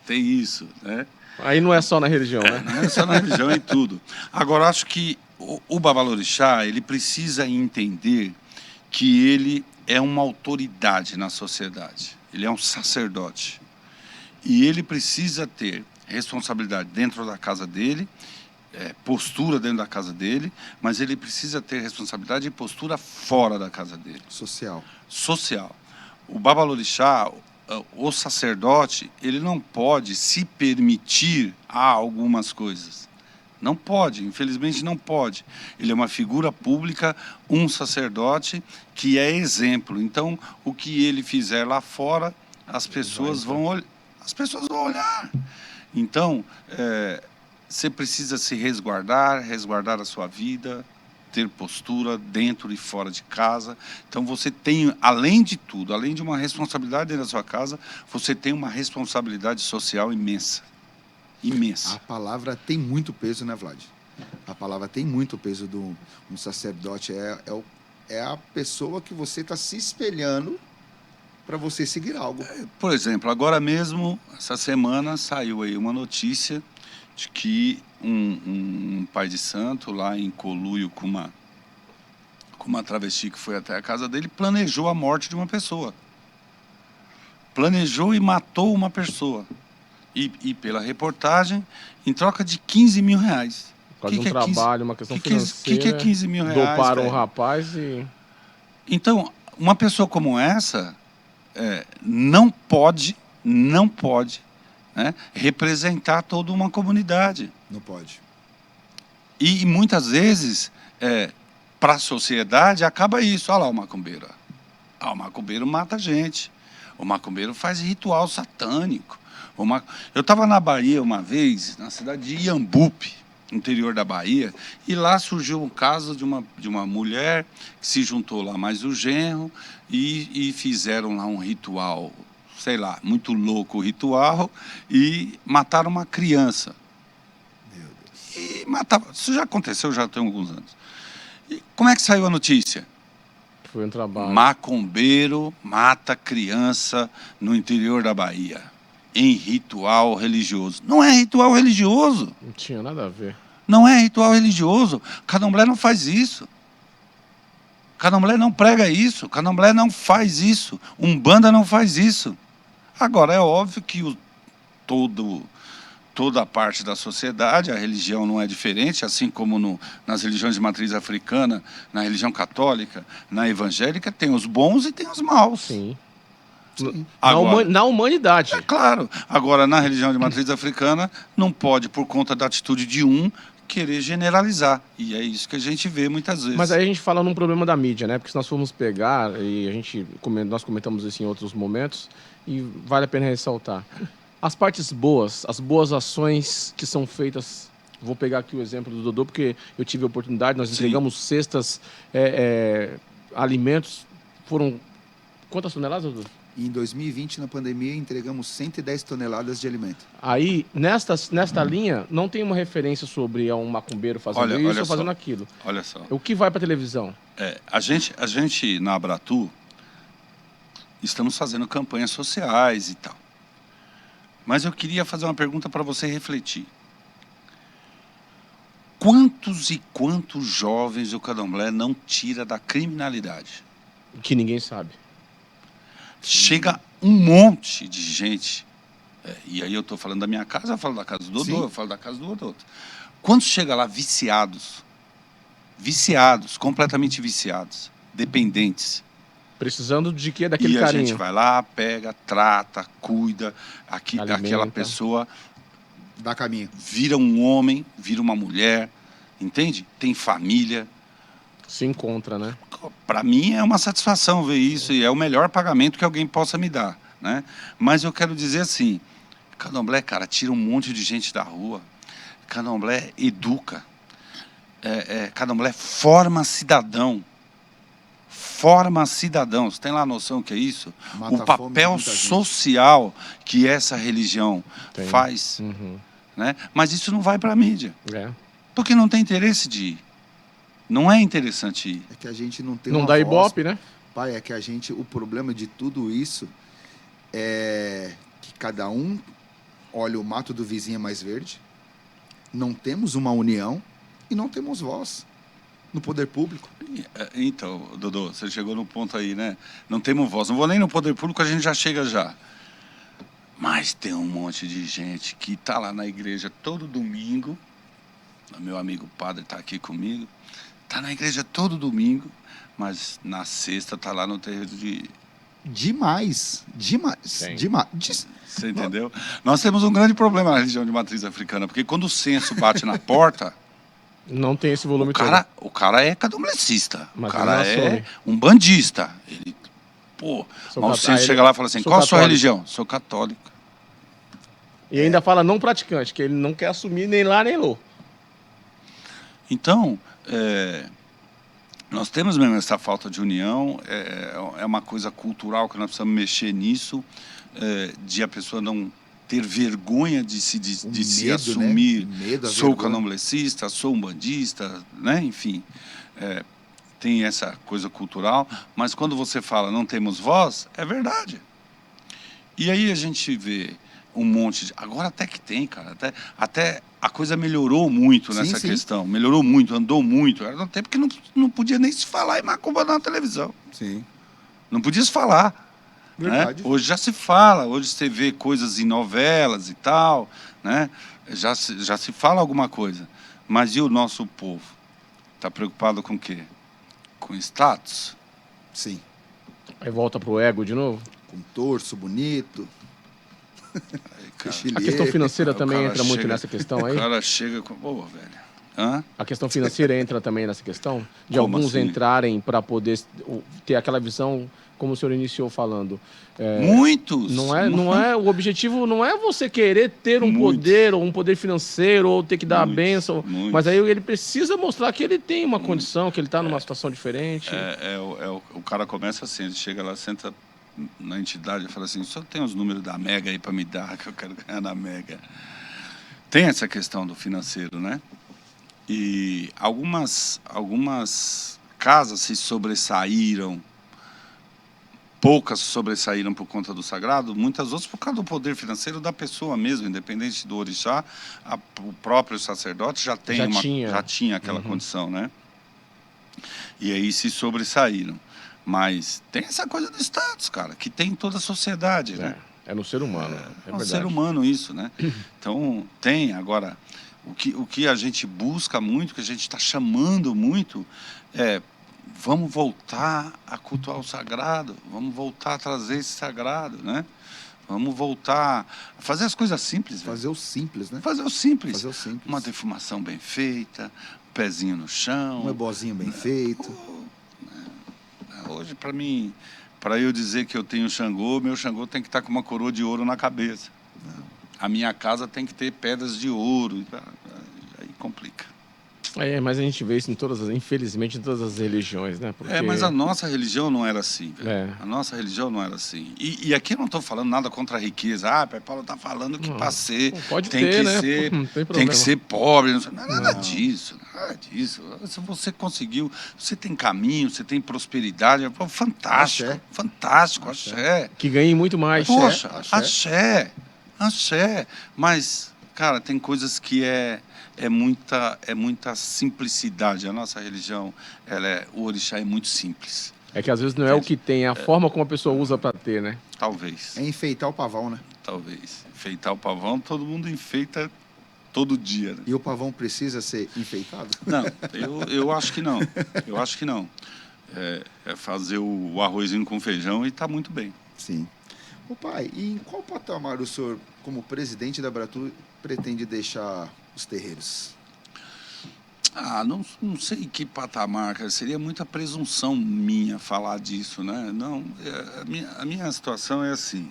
Tem isso, né? Aí não é só na religião, né? Não é só na religião, é em tudo. Agora, acho que o babalorixá, ele precisa entender que ele é uma autoridade na sociedade. Ele é um sacerdote. E ele precisa ter responsabilidade dentro da casa dele, postura dentro da casa dele, mas ele precisa ter responsabilidade e postura fora da casa dele. Social. O babalorixá, o sacerdote, ele não pode se permitir a algumas coisas. Não pode, infelizmente não pode. Ele é uma figura pública, um sacerdote que é exemplo. Então, o que ele fizer lá fora, as pessoas vão olhar. Então, você precisa se resguardar a sua vida, ter postura dentro e fora de casa. Então, você tem, além de tudo, além de uma responsabilidade dentro da sua casa, você tem uma responsabilidade social imensa. Imensa. A palavra tem muito peso, né, Vlad? A palavra tem muito peso de um sacerdote. É a pessoa que você está se espelhando para você seguir algo. Por exemplo, agora mesmo, essa semana, saiu aí uma notícia de que um pai de santo, lá em Coluio, com uma travesti que foi até a casa dele, planejou a morte de uma pessoa. Planejou e matou uma pessoa. E pela reportagem, em troca de 15 mil reais. Por causa de um trabalho, uma questão financeira. O que é 15 mil reais? Doparam um rapaz e... Então, uma pessoa como essa não pode, né, representar toda uma comunidade. Não pode. E muitas vezes, para a sociedade, acaba isso. Olha lá o macumbeiro. O macumbeiro mata gente. O macumbeiro faz ritual satânico. Eu estava na Bahia uma vez, na cidade de Iambupe, interior da Bahia, e lá surgiu um caso de uma mulher que se juntou lá mais o genro e fizeram lá um ritual, sei lá, muito louco o ritual, e mataram uma criança. Meu Deus. E mataram. Isso já aconteceu, já tem alguns anos. E como é que saiu a notícia? Foi um trabalho. Macumbeiro mata criança no interior da Bahia. Em ritual religioso. Não é ritual religioso. Não tinha nada a ver. Não é ritual religioso. Candomblé não faz isso. Candomblé não prega isso. Candomblé não faz isso. Umbanda não faz isso. Agora, é óbvio que toda a parte da sociedade, a religião não é diferente, assim como nas religiões de matriz africana, na religião católica, na evangélica, tem os bons e tem os maus. Sim. Agora, na humanidade. Claro. Agora, na religião de matriz africana, não pode, por conta da atitude de um, querer generalizar. E é isso que a gente vê muitas vezes. Mas aí a gente fala num problema da mídia, né? Porque se nós formos pegar, e nós comentamos isso em outros momentos, e vale a pena ressaltar. As partes boas, as boas ações que são feitas. Vou pegar aqui o exemplo do Dodô, porque eu tive a oportunidade, nós entregamos cestas, alimentos. Foram quantas toneladas, Dodô? Em 2020, na pandemia, entregamos 110 toneladas de alimento. Aí, nesta linha, não tem uma referência sobre um macumbeiro fazendo isso ou fazendo aquilo. Olha só. O que vai para a televisão? A gente, na Abratu, estamos fazendo campanhas sociais e tal. Mas eu queria fazer uma pergunta para você refletir. Quantos e quantos jovens o candomblé não tira da criminalidade? Que ninguém sabe. Chega um monte de gente, e aí eu estou falando da minha casa, eu falo da casa do Dodô, eu falo da casa do outro. Quantos chega lá viciados, completamente viciados, dependentes? Precisando de quê? Daquele carinho. E a gente vai lá, pega, trata, cuida, aquela pessoa dá caminho. Vira um homem, vira uma mulher, entende? Tem família. Se encontra, né? Para mim é uma satisfação ver isso e é o melhor pagamento que alguém possa me dar, né? Mas eu quero dizer assim, candomblé, cara, tira um monte de gente da rua. Candomblé educa. Candomblé forma cidadão. Forma cidadão. Você tem lá a noção que é isso? Mata o papel social que essa religião faz. Né? Mas isso não vai para a mídia. Porque não tem interesse de ir. Não é interessante ir. É que a gente não tem não dá ibope, né? Pai, o problema de tudo isso é que cada um olha o mato do vizinho mais verde, não temos uma união e não temos voz no poder público. Então, Dodô, você chegou no ponto aí, né? Não temos voz. Não vou nem no poder público, a gente já chega já. Mas tem um monte de gente que está lá na igreja todo domingo. Meu amigo padre está aqui comigo. Está na igreja todo domingo, mas na sexta está lá no terreiro de... Demais. Você entendeu? Nós temos um grande problema na religião de matriz africana, porque quando o censo bate na porta... Não tem esse volume todo. O cara é candomblecista. O cara é um bandista. Ele, mas o censo chega lá e fala assim, qual a sua religião? Sou católico. E ainda fala não praticante, que ele não quer assumir nem lá nem lá. Então, nós temos mesmo essa falta de união, é uma coisa cultural que nós precisamos mexer nisso, de a pessoa não ter vergonha de se assumir, né? Sou candomblecista, sou um bandista, né? Enfim, tem essa coisa cultural, mas quando você fala não temos voz, é verdade. E aí a gente vê um monte de... Agora até que tem, cara, até a coisa melhorou muito nessa questão, melhorou muito, andou muito. Era um tempo que não podia nem se falar em macumba na televisão. Sim. Não podia se falar. Verdade. Né? Hoje já se fala, hoje você vê coisas em novelas e tal, né? Já se fala alguma coisa. Mas e o nosso povo? Está preocupado com o quê? Com status? Sim. Aí volta pro ego de novo? Com torso bonito. A questão financeira também entra muito nessa questão aí? O cara chega com... velho. Hã? A questão financeira entra também nessa questão? De Como alguns assim? Entrarem para poder ter aquela visão, como o senhor iniciou falando. Muitos! O objetivo não é você querer ter um poder, ou um poder financeiro, ou ter que dar a bênção. Mas aí ele precisa mostrar que ele tem uma condição, que ele está numa situação diferente. O cara começa assim, ele chega lá, senta na entidade e fala assim, só tem os números da Mega aí para me dar, que eu quero ganhar na Mega. Tem essa questão do financeiro, né? E algumas casas se sobressaíram, poucas sobressaíram por conta do sagrado, muitas outras por causa do poder financeiro da pessoa mesmo, independente do orixá, o próprio sacerdote já tinha aquela condição, né? E aí se sobressaíram. Mas tem essa coisa do status, cara, que tem em toda a sociedade, né? É no ser humano, é no ser humano isso, né? Então, tem. Agora, o que a gente busca muito, que a gente está chamando muito, vamos voltar a cultuar o sagrado, vamos voltar a trazer esse sagrado, né? Vamos voltar a fazer as coisas simples. Fazer o simples, né? Fazer o simples. Fazer o simples. Uma defumação bem feita, um pezinho no chão. Um ebozinho bem feito. Hoje, para mim, para eu dizer que eu tenho Xangô, meu Xangô tem que estar com uma coroa de ouro na cabeça. Não. A minha casa tem que ter pedras de ouro. Aí complica. Mas a gente vê isso infelizmente, em todas as religiões, né? Porque... mas a nossa religião não era assim, velho. A nossa religião não era assim. E aqui eu não estou falando nada contra a riqueza. Pai Paulo está falando que para ser tem que ser pobre. Não é nada disso, nada disso. Se você conseguiu, você tem caminho, você tem prosperidade, fantástico, axé. Fantástico, axé. Que ganhe muito mais. Poxa, axé. Mas, cara, tem coisas que é muita simplicidade. A nossa religião, o orixá é muito simples. É que às vezes não é o que tem, é a forma como a pessoa usa para ter, né? Talvez. É enfeitar o pavão, né? Talvez. Enfeitar o pavão, todo mundo enfeita todo dia. Né? E o pavão precisa ser enfeitado? Não, eu acho que não. Eu acho que não. É fazer o arrozinho com feijão e está muito bem. Sim. Ô pai, e em qual patamar o senhor, como presidente da Abratu, pretende deixar os terreiros? Não sei que patamar, cara. Seria muita presunção minha falar disso, né? Não, a minha situação é assim.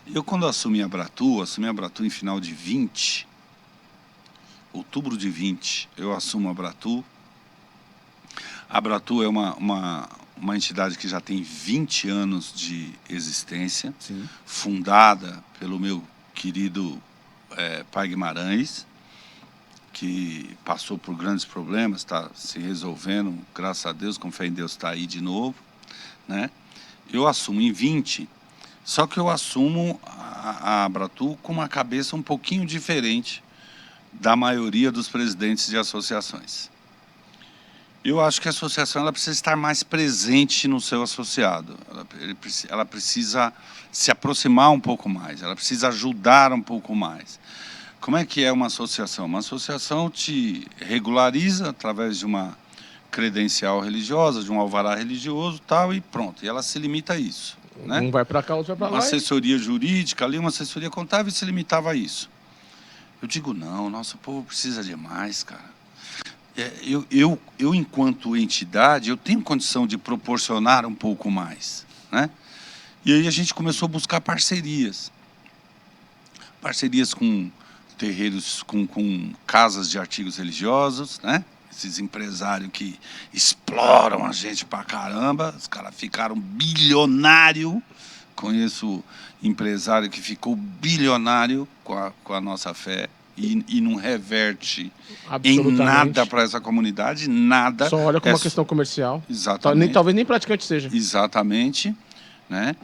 Eu, quando assumi a Abratu em final de 20, outubro de 20, eu assumo a Abratu. A Abratu é uma entidade que já tem 20 anos de existência, sim, fundada pelo meu querido pai Guimarães, que passou por grandes problemas, está se resolvendo, graças a Deus, com fé em Deus está aí de novo, né? Eu assumo em 20, só que eu assumo a Abratu com uma cabeça um pouquinho diferente da maioria dos presidentes de associações. Eu acho que a associação ela precisa estar mais presente no seu associado, ela precisa se aproximar um pouco mais, ela precisa ajudar um pouco mais. Como é que é uma associação? Uma associação te regulariza através de uma credencial religiosa, de um alvará religioso, tal, e pronto. E ela se limita a isso. Né? Um vai para cá, outro vai para lá. Uma assessoria jurídica ali, uma assessoria contábil, e se limitava a isso. Eu digo, não, nosso povo precisa de mais, cara. Eu, enquanto entidade, eu tenho condição de proporcionar um pouco mais. Né? E aí a gente começou a buscar parcerias. Parcerias com terreiros, com casas de artigos religiosos, né? Esses empresários que exploram a gente pra caramba, os caras ficaram bilionário. Conheço empresário que ficou bilionário com a nossa fé e não reverte em nada para essa comunidade, nada. Só olha como uma questão comercial. Exatamente. Talvez nem praticante seja. Exatamente, né?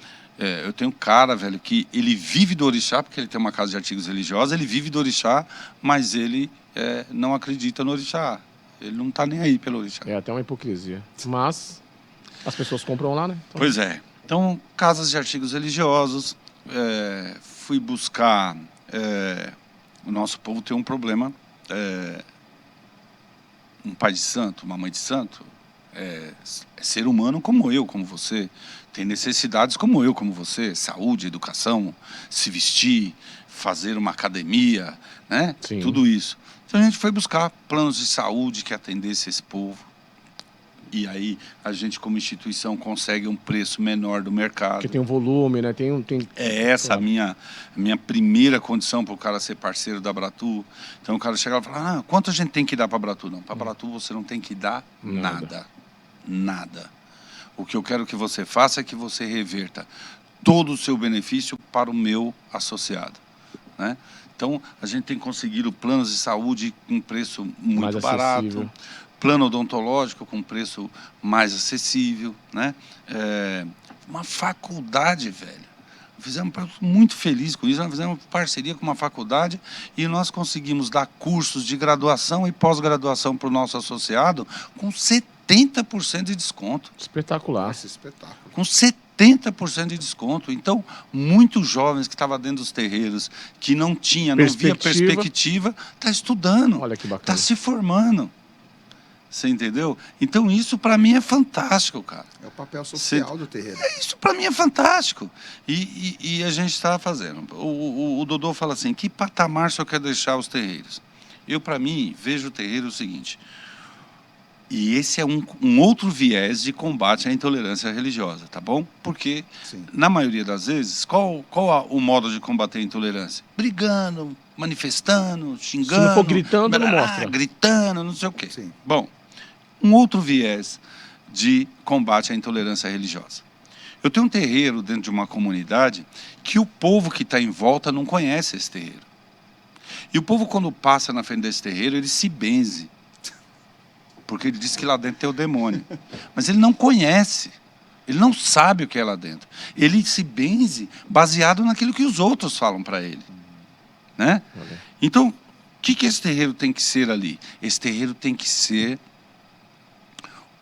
Eu tenho um cara, velho, que ele vive do orixá, porque ele tem uma casa de artigos religiosos, ele vive do orixá, mas ele não acredita no orixá. Ele não está nem aí pelo orixá. É até uma hipocrisia. Mas as pessoas compram lá, né? Então... Pois é. Então, casas de artigos religiosos, fui buscar... o nosso povo tem um problema. Um pai de santo, uma mãe de santo, é ser humano como eu, como você. Tem necessidades como eu, como você, saúde, educação, se vestir, fazer uma academia, né? Sim. Tudo isso. Então a gente foi buscar planos de saúde que atendesse esse povo. E aí a gente, como instituição, consegue um preço menor do mercado. Porque tem um volume, né? É essa a minha primeira condição para o cara ser parceiro da Abratu. Então o cara chegava e falava, quanto a gente tem que dar para a Abratu? Não, para a Abratu você não tem que dar nada. Nada. O que eu quero que você faça é que você reverta todo o seu benefício para o meu associado. Né? Então, a gente tem conseguido planos de saúde com preço muito barato, plano odontológico com preço mais acessível. Né? Uma faculdade, velho. Fizemos muito feliz com isso, nós fizemos parceria com uma faculdade e nós conseguimos dar cursos de graduação e pós-graduação para o nosso associado com 70% de desconto. Espetacular. Esse espetáculo. Com 70% de desconto. Então, muitos jovens que estavam dentro dos terreiros, que não via perspectiva, está estudando. Olha que bacana. Está se formando. Você entendeu? Então isso para mim é fantástico, cara. É o papel social do terreiro. Isso para mim é fantástico. E a gente está fazendo. O Dodô fala assim, que patamar o senhor quer deixar os terreiros? Eu, para mim, vejo o terreiro o seguinte, e esse é um outro viés de combate à intolerância religiosa, tá bom? Porque, na maioria das vezes, qual o modo de combater a intolerância? Brigando, manifestando, xingando. Se não for gritando, não mostra. Gritando, não sei o quê. Sim. Bom, um outro viés de combate à intolerância religiosa. Eu tenho um terreiro dentro de uma comunidade que o povo que está em volta não conhece esse terreiro. E o povo, quando passa na frente desse terreiro, ele se benze. Porque ele diz que lá dentro tem o demônio. Mas ele não conhece. Ele não sabe o que é lá dentro. Ele se benze baseado naquilo que os outros falam para ele. Né? Então, o que esse terreiro tem que ser ali? Esse terreiro tem que ser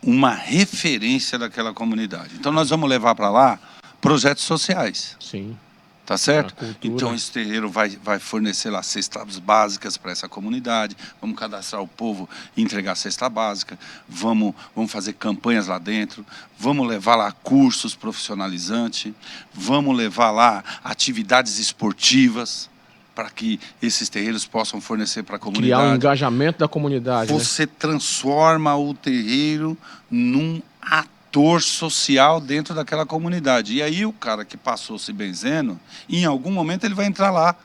uma referência daquela comunidade. Então, nós vamos levar para lá projetos sociais. Sim. Tá certo? Então, esse terreiro vai fornecer lá cestas básicas para essa comunidade, vamos cadastrar o povo e entregar a cesta básica, vamos fazer campanhas lá dentro, vamos levar lá cursos profissionalizantes, vamos levar lá atividades esportivas para que esses terreiros possam fornecer para a comunidade. Criar um engajamento da comunidade. Você transforma o terreiro num ator social dentro daquela comunidade. E aí o cara que passou se benzendo, em algum momento ele vai entrar lá.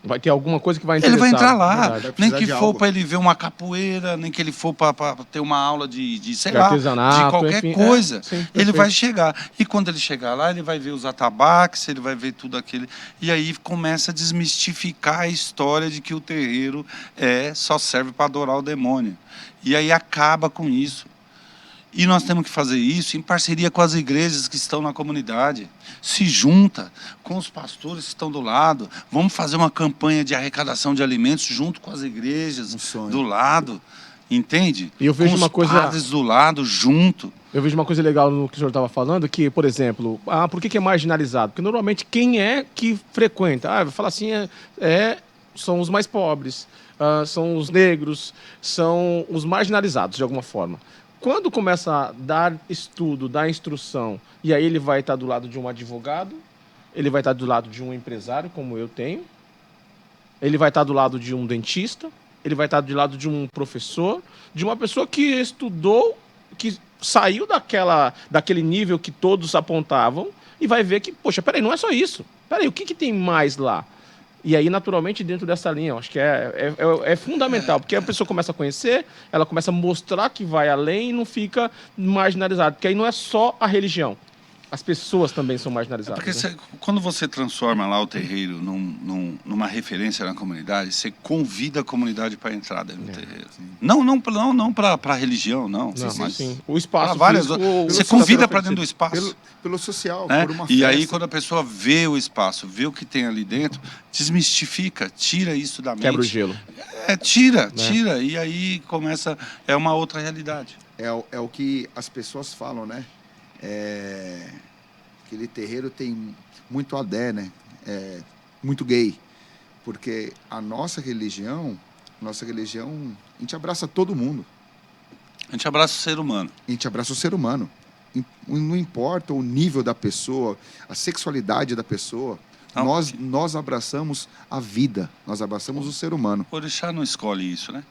Vai ter alguma coisa que vai interessar. Ele vai entrar lá. Nem que for para ele ver uma capoeira, nem que ele for para ter uma aula de sei lá, de qualquer coisa. Sim, ele vai chegar. E quando ele chegar lá, ele vai ver os atabaques, ele vai ver tudo aquilo. E aí começa a desmistificar a história de que o terreiro só serve para adorar o demônio. E aí acaba com isso. E nós temos que fazer isso em parceria com as igrejas que estão na comunidade. Se junta com os pastores que estão do lado. Vamos fazer uma campanha de arrecadação de alimentos junto com as igrejas do lado. Entende? E eu vejo com uma os coisa padres do lado, junto. Eu vejo uma coisa legal no que o senhor estava falando, que, por exemplo, por que é marginalizado? Porque normalmente quem é que frequenta? Vai falar assim, são os mais pobres, são os negros, são os marginalizados de alguma forma. Quando começa a dar estudo, dar instrução, e aí ele vai estar do lado de um advogado, ele vai estar do lado de um empresário, como eu tenho, ele vai estar do lado de um dentista, ele vai estar do lado de um professor, de uma pessoa que estudou, que saiu daquele nível que todos apontavam, e vai ver que, poxa, peraí, não é só isso. Peraí, o que tem mais lá? E aí, naturalmente, dentro dessa linha, eu acho que é fundamental, porque a pessoa começa a conhecer, ela começa a mostrar que vai além e não fica marginalizada, porque aí não é só a religião, as pessoas também são marginalizadas. Porque quando você transforma lá o terreiro numa referência na comunidade, você convida a comunidade para entrar dentro do terreiro. Não para a religião, não. Mas sim. O espaço físico, você convida para dentro do espaço. Pelo social, né? Por uma E festa. aí, quando a pessoa vê o espaço, vê o que tem ali dentro, desmistifica, tira isso da mente. Quebra o gelo. Tira. E aí começa, uma outra realidade. É o que as pessoas falam, né? Aquele terreiro tem muito adé, né? Muito gay. Porque a nossa religião, a gente abraça todo mundo. A gente abraça o ser humano. A gente abraça o ser humano. Não importa o nível da pessoa, a sexualidade da pessoa, nós abraçamos a vida, nós abraçamos o ser humano. O orixá não escolhe isso, né?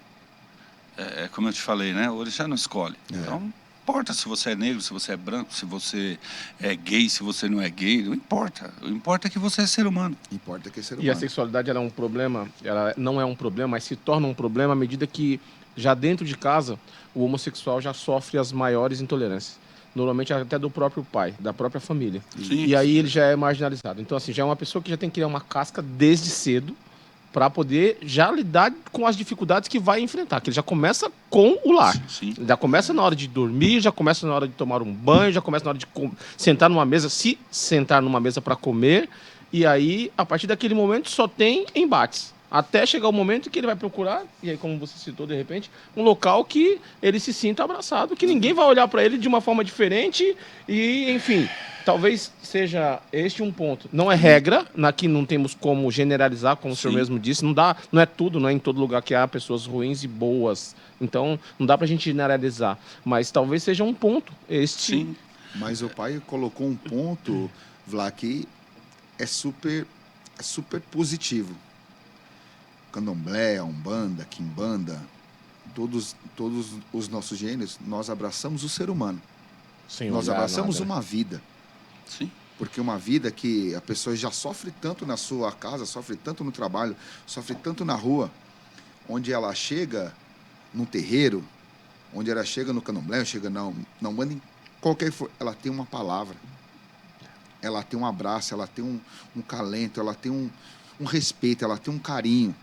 Como eu te falei, né? O orixá não escolhe. Então, não importa se você é negro, se você é branco, se você é gay, se você não é gay, não importa. O importa é que você é ser humano. Importa que é ser humano. E a sexualidade ela é um problema, ela não é um problema, mas se torna um problema à medida que já dentro de casa o homossexual já sofre as maiores intolerâncias. Normalmente até do próprio pai, da própria família. Sim. E aí ele já é marginalizado. Então, assim, já é uma pessoa que já tem que criar uma casca desde cedo para poder já lidar com as dificuldades que vai enfrentar. Que ele já começa com o lar. Sim. Já começa na hora de dormir, já começa na hora de tomar um banho, já começa na hora de sentar numa mesa, se sentar numa mesa para comer. E aí, a partir daquele momento, só tem embates. Até chegar o momento que ele vai procurar, e aí como você citou de repente, um local que ele se sinta abraçado, que ninguém vai olhar para ele de uma forma diferente e, enfim, talvez seja este um ponto. Não é regra, aqui não temos como generalizar, como o senhor mesmo disse, não é tudo, não é em todo lugar que há pessoas ruins e boas. Então, não dá pra gente generalizar, mas talvez seja um ponto este. Sim. Mas o pai colocou um ponto, Vlá, que é super positivo. Candomblé, Umbanda, Quimbanda, todos os nossos gêneros, nós abraçamos o ser humano. Sem nós olhar abraçamos nada. uma vida. Sim. Porque uma vida que a pessoa já sofre tanto na sua casa, sofre tanto no trabalho, sofre tanto na rua, onde ela chega num terreiro, onde ela chega no candomblé, chega na Umbanda, em qualquer for, ela tem uma palavra, ela tem um abraço, ela tem um calento, ela tem um respeito, ela tem um carinho.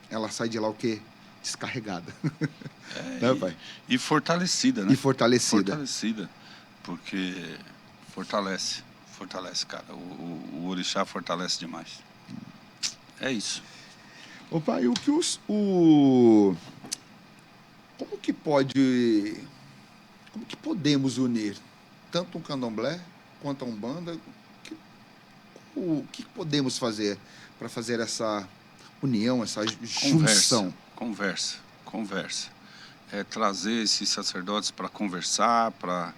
Ela sai de lá o quê? Descarregada. Né, pai? E fortalecida, né? E fortalecida. Fortalecida, porque fortalece, cara. O orixá fortalece demais. É isso. Ô pai, como que podemos unir tanto um candomblé quanto a Umbanda? O que podemos fazer para fazer essa união, essa junção? Conversa. É trazer esses sacerdotes para conversar, para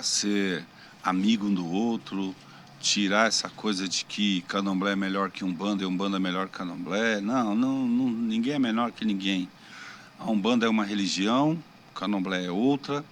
ser amigo um do outro, tirar essa coisa de que candomblé é melhor que Umbanda e Umbanda é melhor que candomblé. Não, ninguém é menor que ninguém. A Umbanda é uma religião, o candomblé é outra.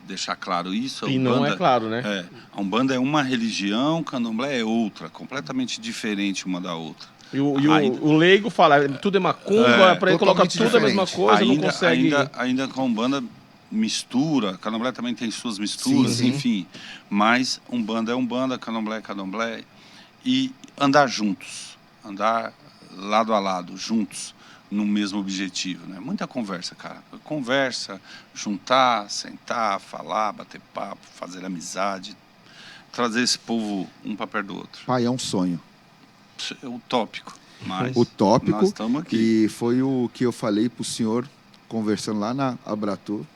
Deixar claro isso. E não é claro, né? A Umbanda é uma religião, o candomblé é outra, completamente diferente uma da outra. E o leigo fala, tudo é macumba, para ele colocar tudo diferente. A mesma coisa, não consegue... Ainda com a Umbanda mistura, candomblé também tem suas misturas, sim. Enfim. Mas Umbanda é Umbanda, candomblé é candomblé. E andar juntos, andar lado a lado, juntos, no mesmo objetivo, né? Muita conversa, cara. Conversa, juntar, sentar, falar, bater papo, fazer amizade, trazer esse povo um para perto do outro. Pai, é um sonho. É utópico, mas utópico, nós estamos aqui. E foi o que eu falei para o senhor, conversando lá na Abratu.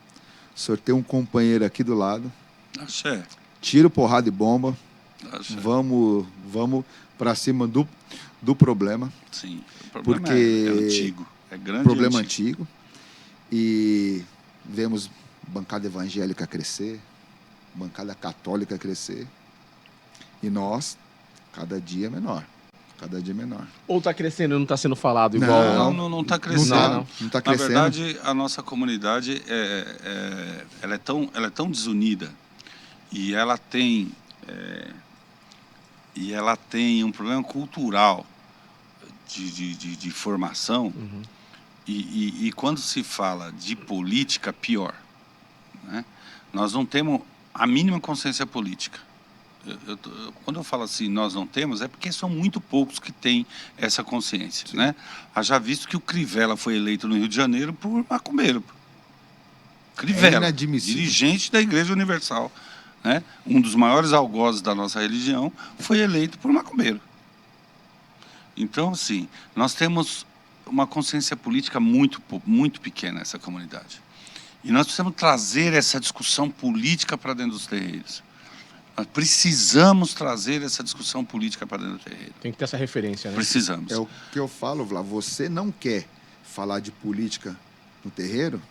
O senhor tem um companheiro aqui do lado. Axé. Tira porrada e bomba. Axé. Vamos para cima do problema. Sim, o problema porque é antigo, é grande. Problema antigo. E vemos bancada evangélica crescer, bancada católica crescer. E nós, cada dia menor. Ou está crescendo e não está sendo falado igual... Não está crescendo. Não tá crescendo. Na verdade, a nossa comunidade ela é tão desunida e ela tem um problema cultural de formação. Uhum. E quando se fala de política, pior, né? Nós não temos a mínima consciência política. Quando eu falo assim, nós não temos, é porque são muito poucos que têm essa consciência, né? Haja visto que o Crivella foi eleito no Rio de Janeiro por macumbeiro. Crivella, dirigente da Igreja Universal, né? Um dos maiores algozes da nossa religião, foi eleito por macumbeiro. Então, assim, nós temos uma consciência política muito pequena nessa comunidade. E nós precisamos trazer essa discussão política para dentro dos terreiros. Nós precisamos trazer essa discussão política para dentro do terreiro. Tem que ter essa referência, né? Precisamos. É o que eu falo, Vlá. Você não quer falar de política no terreiro?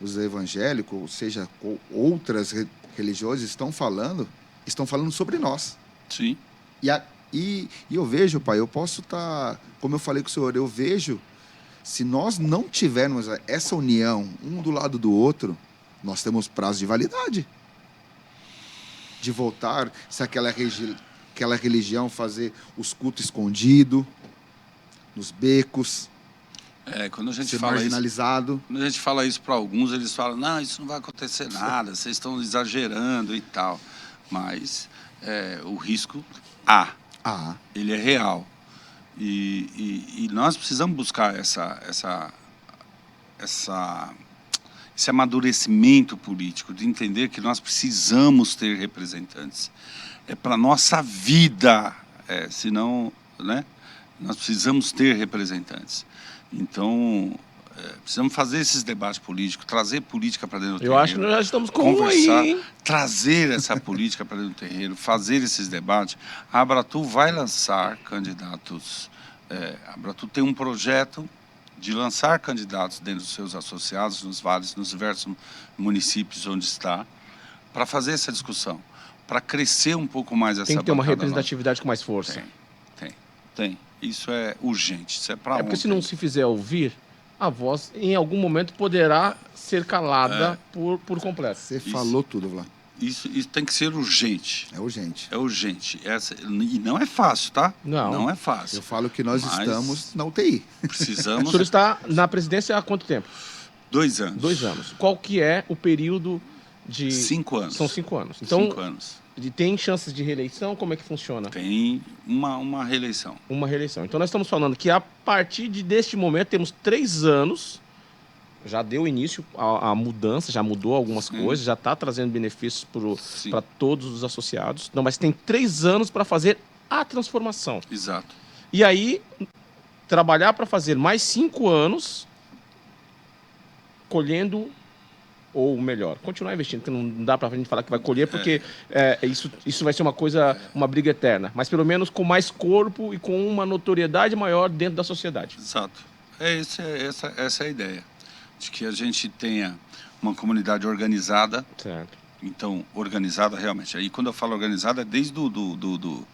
Os evangélicos, ou seja, outras religiosas estão falando sobre nós. Sim. E eu vejo, pai, eu posso estar, como eu falei com o senhor, eu vejo, se nós não tivermos essa união, um do lado do outro, nós temos prazo de validade. De voltar, se aquela religião fazer os cultos escondidos, nos becos, quando a gente ser fala marginalizado. Quando a gente fala isso para alguns, eles falam, não, isso não vai acontecer nada, vocês estão exagerando e tal. Mas o risco ele é real. E nós precisamos buscar esse amadurecimento político, de entender que nós precisamos ter representantes. É para a nossa vida, senão, né, Nós precisamos ter representantes. Então, precisamos fazer esses debates políticos, trazer política para dentro do terreiro. Eu acho que nós já estamos com conversar, aí, hein? trazer essa política para dentro do terreiro, fazer esses debates. A Abratu vai lançar candidatos. A Abratu tem um projeto de lançar candidatos dentro dos seus associados, nos vários, nos diversos municípios onde está, para fazer essa discussão, para crescer um pouco mais essa Tem que ter uma bancada representatividade com mais força. Tem. Isso é urgente, isso é para ontem. Porque se não se fizer ouvir, a voz em algum momento poderá ser calada por completo. Você falou tudo, Vlá. Isso tem que ser urgente. É urgente. É urgente. E não é fácil, tá? Não é fácil. Eu falo que nós estamos na UTI. Precisamos... O senhor está na presidência há quanto tempo? 2 anos. 2 anos. Qual que é o período de... 5 anos. São 5 anos. Então, 5 anos. Tem chances de reeleição? Como é que funciona? Tem uma reeleição. Uma reeleição. Então nós estamos falando que a partir deste momento temos 3 anos, já deu início à mudança, já mudou algumas coisas, já está trazendo benefícios para todos os associados. Não, mas tem 3 anos para fazer a transformação. Exato. E aí, trabalhar para fazer mais 5 anos, colhendo, ou melhor, continuar investindo, porque não dá para a gente falar que vai colher, porque isso vai ser uma briga eterna, mas pelo menos com mais corpo e com uma notoriedade maior dentro da sociedade. Exato. Essa é a ideia, de que a gente tenha uma comunidade organizada. Certo. Então, organizada realmente. Aí quando eu falo organizada, é desde do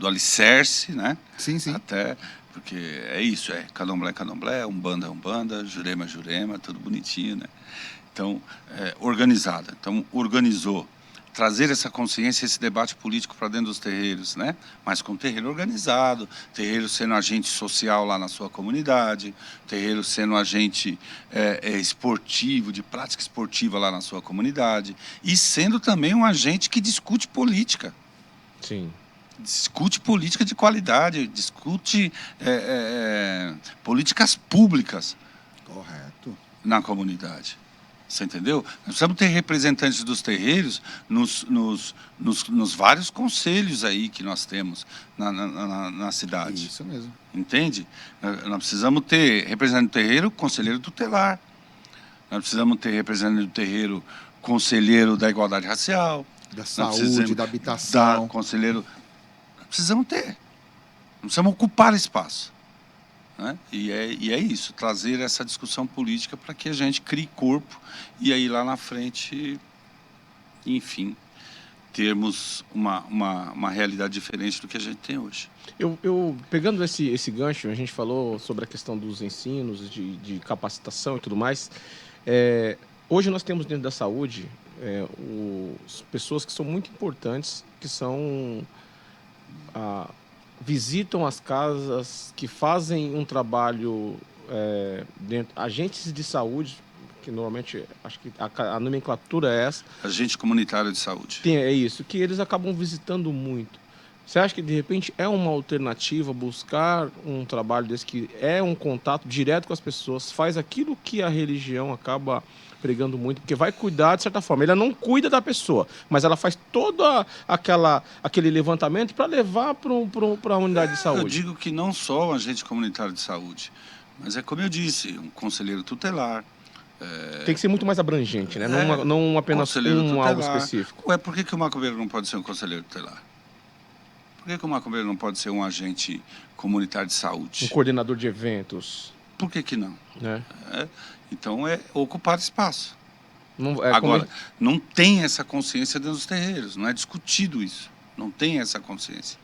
alicerce, né? Sim. Até, porque é isso, candomblé é candomblé, umbanda é umbanda, jurema é jurema, tudo bonitinho, né? Então, organizada. Então, organizou. Trazer essa consciência, esse debate político para dentro dos terreiros, né? Mas com terreiro organizado, terreiro sendo agente social lá na sua comunidade, terreiro sendo agente esportivo, de prática esportiva lá na sua comunidade, e sendo também um agente que discute política. Sim. Discute política de qualidade, discute políticas públicas. Correto. Na comunidade. Você entendeu? Nós precisamos ter representantes dos terreiros nos vários conselhos aí que nós temos na cidade. Isso mesmo. Entende? Nós precisamos ter representante do terreiro, conselheiro tutelar. Nós precisamos ter representante do terreiro, conselheiro da igualdade racial. Da saúde, da habitação. Conselheiro. Precisamos ter. Nós precisamos ocupar espaço. Né? E é isso, trazer essa discussão política para que a gente crie corpo e aí lá na frente, enfim, termos uma realidade diferente do que a gente tem hoje. Eu pegando esse gancho, a gente falou sobre a questão dos ensinos, de capacitação e tudo mais. Hoje nós temos dentro da saúde pessoas que são muito importantes, que são... visitam as casas, que fazem um trabalho agentes de saúde, que normalmente, acho que a nomenclatura é essa. Agente comunitário de saúde. É isso, que eles acabam visitando muito. Você acha que, de repente, é uma alternativa buscar um trabalho desse, que é um contato direto com as pessoas, faz aquilo que a religião acaba pregando muito, porque vai cuidar de certa forma. Ela não cuida da pessoa, mas ela faz todo aquele levantamento para levar para a unidade de saúde. Eu digo que não só um agente comunitário de saúde, mas é como eu disse, um conselheiro tutelar. Tem que ser muito mais abrangente, né? Não apenas algo específico. Ué, por que o macumbeiro não pode ser um conselheiro tutelar? Por que o macumbeiro não pode ser um agente comunitário de saúde? Um coordenador de eventos. Por que não? Então, ocupar espaço. Agora, não tem essa consciência dentro dos terreiros, não é discutido isso. Não tem essa consciência.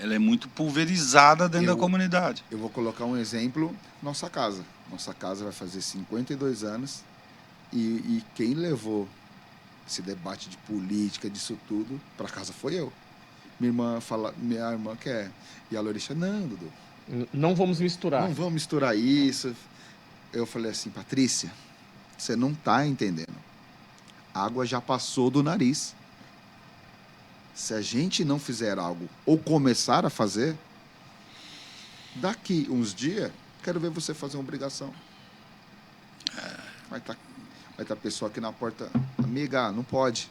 Ela é muito pulverizada dentro da comunidade. Eu vou colocar um exemplo, nossa casa. Nossa casa vai fazer 52 anos e quem levou esse debate de política, disso tudo, para casa foi eu. Minha irmã quer. E a Lorixa, não, Dudu. Não vamos misturar. Não vamos misturar isso. Eu falei assim, Patrícia, você não está entendendo. A água já passou do nariz. Se a gente não fizer algo ou começar a fazer, daqui uns dias, quero ver você fazer uma obrigação. Vai estar a pessoa aqui na porta, amiga, não pode.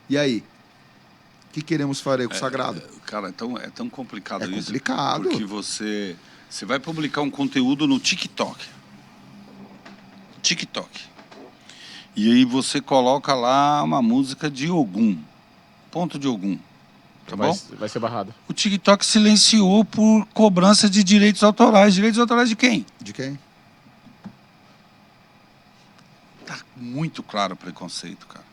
E aí? O que queremos fazer com o sagrado? Cara, então é tão complicado isso. É complicado. Porque você vai publicar um conteúdo no TikTok. E aí você coloca lá uma música de Ogum. Ponto de Ogum. Tá bom? Vai ser barrado. O TikTok silenciou por cobrança de direitos autorais. Direitos autorais de quem? De quem? Tá muito claro o preconceito, cara.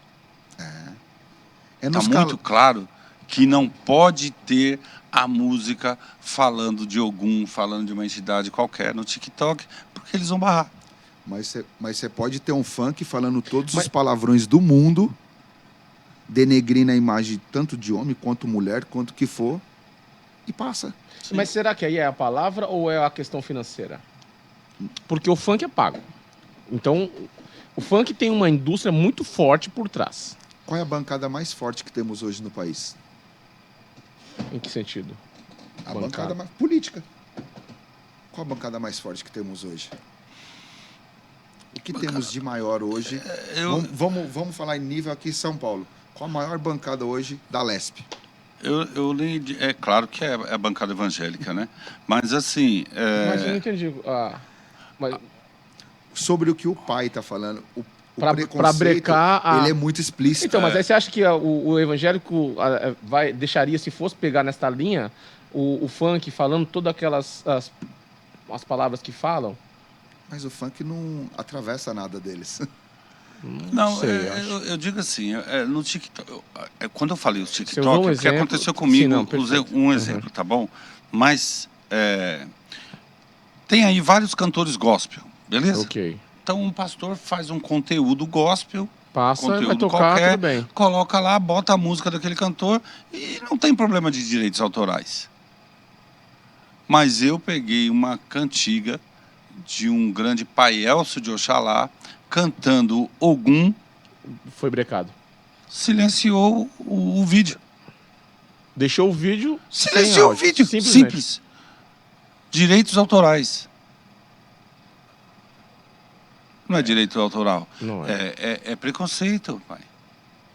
Tá muito claro que não pode ter a música falando de Ogum, falando de uma entidade qualquer no TikTok, porque eles vão barrar. Mas você pode ter um funk falando todos os palavrões do mundo, denegrindo a imagem tanto de homem quanto mulher, quanto que for, e passa. Sim. Mas será que aí é a palavra ou é a questão financeira? Porque o funk é pago. Então, o funk tem uma indústria muito forte por trás. Qual é a bancada mais forte que temos hoje no país? Em que sentido? A bancada mais política. Qual a bancada mais forte que temos hoje? O que temos de maior hoje? Vamos falar em nível aqui em São Paulo. Qual a maior bancada hoje da Lesp? É claro que é a bancada evangélica, né? Mas assim... Mas eu não entendi. Sobre o que o pai está falando, o para brecar ele é muito explícito. Então, mas aí você acha que o evangélico deixaria, se fosse pegar nesta linha, o funk falando todas aquelas as palavras que falam? Mas o funk não atravessa nada deles. Não, sei, eu digo assim, no TikTok, quando eu falei o TikTok, o que aconteceu comigo, usei um exemplo, tá bom? Mas tem aí vários cantores gospel, beleza? Ok. Então um pastor faz um conteúdo gospel, vai tocar, qualquer, tudo bem. coloca lá, bota a música daquele cantor e não tem problema de direitos autorais. Mas eu peguei uma cantiga de um grande pai Elcio de Oxalá, cantando Ogum. Foi brecado. Silenciou o vídeo. Deixou o vídeo. Silenciou o vídeo. Simples. Direitos autorais. Não é direito autoral. Não é preconceito, pai.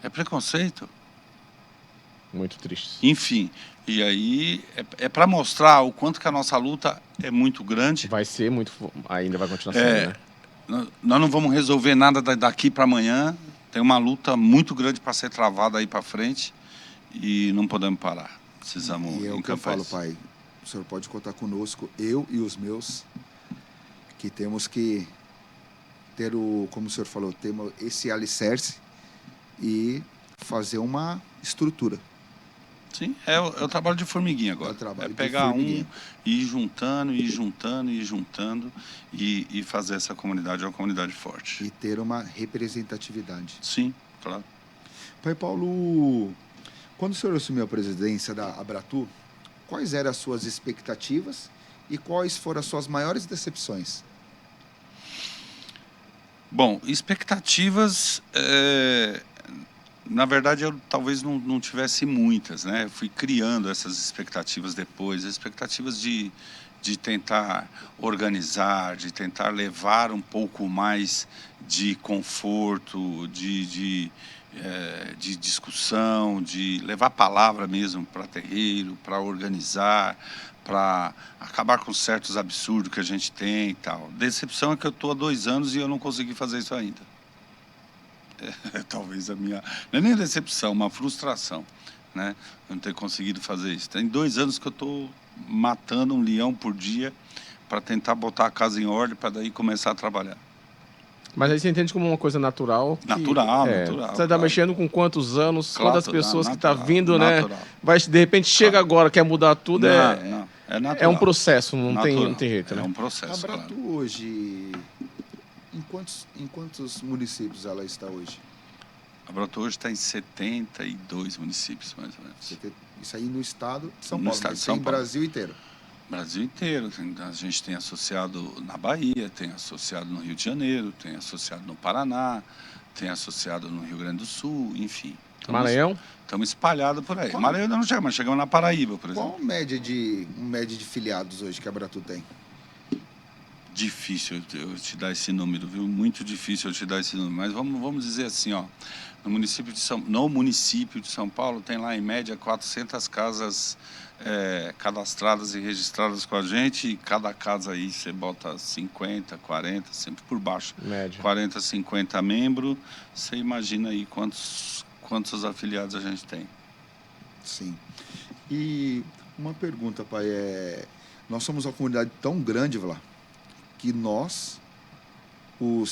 É preconceito. Muito triste. Enfim, e aí é para mostrar o quanto que a nossa luta é muito grande. Vai ser muito... Ainda vai continuar sendo, né? Nós não vamos resolver nada daqui para amanhã. Tem uma luta muito grande para ser travada aí para frente e não podemos parar. Precisamos. E é o que eu falo, pai. O senhor pode contar conosco, eu e os meus, que temos que ter como o senhor falou, ter esse alicerce e fazer uma estrutura. Sim, é o trabalho de formiguinha agora. É pegar e ir juntando e fazer essa comunidade uma comunidade forte. E ter uma representatividade. Sim, claro. Pai Paulo, quando o senhor assumiu a presidência da Abratu, quais eram as suas expectativas e quais foram as suas maiores decepções? Bom, expectativas... Na verdade, eu talvez não tivesse muitas, né? Eu fui criando essas expectativas depois, expectativas de tentar organizar, de tentar levar um pouco mais de conforto, de discussão, de levar a palavra mesmo para terreiro, para organizar, para acabar com certos absurdos que a gente tem e tal. Decepção é que eu estou há 2 anos e eu não consegui fazer isso ainda. Talvez a minha... Não é nem decepção, uma frustração, né? Eu não ter conseguido fazer isso. Tem 2 anos que eu estou matando um leão por dia para tentar botar a casa em ordem para daí começar a trabalhar. Mas aí você entende como uma coisa natural. Natural. Você está mexendo com quantos anos, quantas pessoas que estão vindo, né? De repente chega agora, quer mudar tudo, é natural. É um processo, não tem jeito, né? É um processo, A Abratu hoje... Em quantos municípios ela está hoje? A Abratu hoje está em 72 municípios, mais ou menos. Isso aí no estado de São Paulo, estado de São Paulo. Brasil inteiro? Brasil inteiro. A gente tem associado na Bahia, tem associado no Rio de Janeiro, tem associado no Paraná, tem associado no Rio Grande do Sul, enfim. Maranhão? Estamos espalhados por aí. Maranhão não chega, mas chegamos na Paraíba, por exemplo. Qual a média de filiados hoje que a Abratu tem? Difícil eu te dar esse número, viu? Muito difícil eu te dar esse número. Mas vamos dizer assim, ó, no município de São Paulo tem lá em média 400 casas cadastradas e registradas com a gente, e cada casa aí você bota 50, 40, sempre por baixo. Média. 40, 50 membros. Você imagina aí quantos afiliados a gente tem. Sim. E uma pergunta, pai, nós somos uma comunidade tão grande, Vlá, que nós, o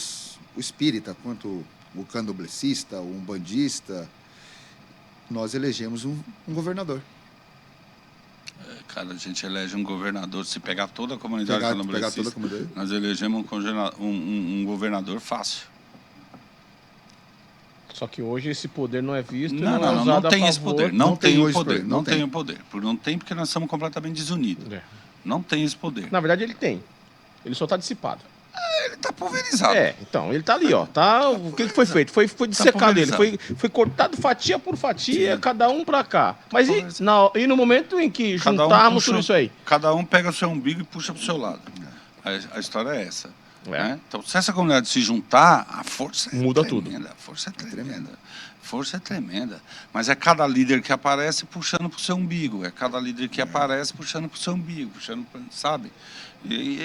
espírita, quanto o candomblessista, o umbandista, nós elegemos um governador. Cara, a gente elege um governador. Se pegar toda a comunidade candomblessista, pegar toda a comunidade, nós elegemos um governador fácil. Só que hoje esse poder não é visto. Não tem esse poder. Não tem o poder. Não tem o poder. Não tem porque nós somos completamente desunidos. Não tem esse poder. Na verdade, ele tem. Ele só está dissipado. Ele está pulverizado. Então, ele está ali, ó. O que foi feito? Foi dissecado ele. Foi cortado fatia por fatia, cada um para cá. Mas e no momento em que juntarmos tudo isso aí? Cada um pega o seu umbigo e puxa para o seu lado. A história é essa. Né? Então, se essa comunidade se juntar, a força muda tremenda, tudo. A força é tremenda. Força é tremenda. Mas é cada líder que aparece puxando para o seu umbigo. É cada líder que aparece puxando para o seu umbigo. Sabe? E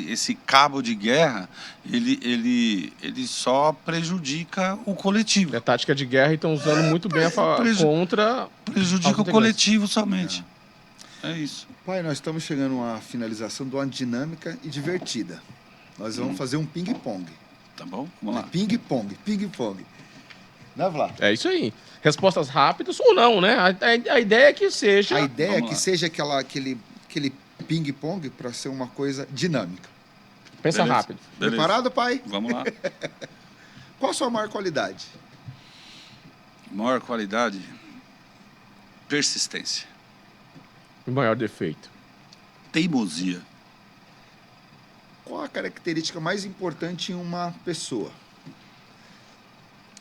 esse cabo de guerra, ele só prejudica o coletivo. É tática de guerra e estão usando muito bem contra... Prejudica o coletivo somente. É isso. Pai, nós estamos chegando a uma finalização de uma dinâmica e divertida. Nós vamos fazer um ping-pong. Tá bom? Vamos lá. Ping-pong. Né, Vlá? É isso aí. Respostas rápidas ou não, né? A ideia é que seja... A ideia é que seja aquele ping-pong para ser uma coisa dinâmica. Pensa rápido. Beleza. Preparado, pai? Vamos lá. Qual a sua maior qualidade? Maior qualidade? Persistência. O maior defeito? Teimosia. Qual a característica mais importante em uma pessoa?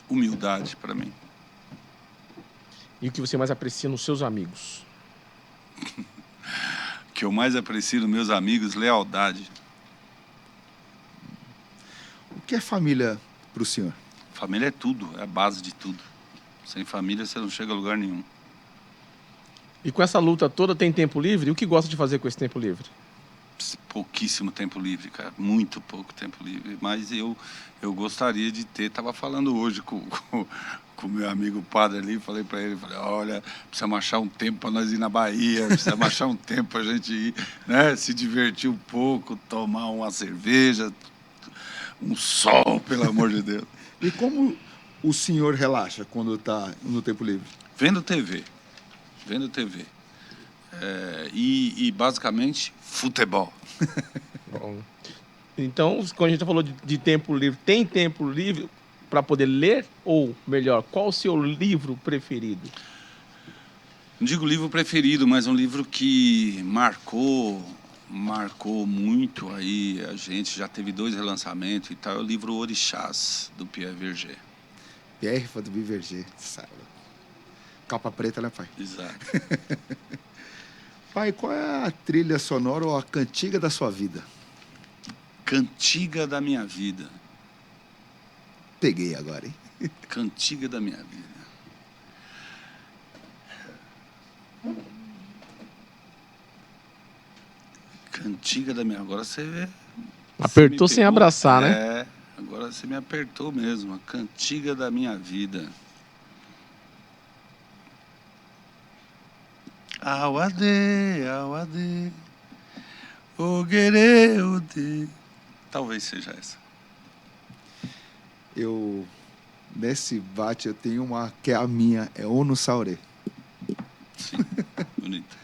Humildade para mim. E o que você mais aprecia nos seus amigos? O que eu mais aprecio nos meus amigos, lealdade. O que é família para o senhor? Família é tudo, é a base de tudo. Sem família você não chega a lugar nenhum. E com essa luta toda tem tempo livre? E o que gosta de fazer com esse tempo livre? Pouquíssimo tempo livre, cara. Muito pouco tempo livre. Mas eu gostaria de ter... Estava falando hoje com o meu amigo padre ali, falei para ele, olha, precisamos achar um tempo para nós ir na Bahia, precisamos achar um tempo para a gente ir, né, se divertir um pouco, tomar uma cerveja, um sol, pelo amor de Deus. E como o senhor relaxa quando está no tempo livre? Vendo TV. E basicamente, futebol. Bom. Então, quando a gente falou de tempo livre, tem tempo livre para poder ler? Ou, melhor, qual o seu livro preferido? Não digo livro preferido, mas um livro que marcou muito aí. A gente já teve 2 relançamentos e tal. É o livro Orixás, do Pierre Verger. Pierre Verger. Capa preta, né, pai? Exato. Pai, qual é a trilha sonora ou a cantiga da sua vida? Cantiga da minha vida. Peguei agora, hein? Cantiga da minha vida. Cantiga da minha... Agora você vê. Apertou sem abraçar, né? Agora você me apertou mesmo. A cantiga da minha vida. Auade, auade, ogere, ode. Talvez seja essa. Nesse bate, eu tenho uma que é a minha, é Ono Saure. Sim, bonito.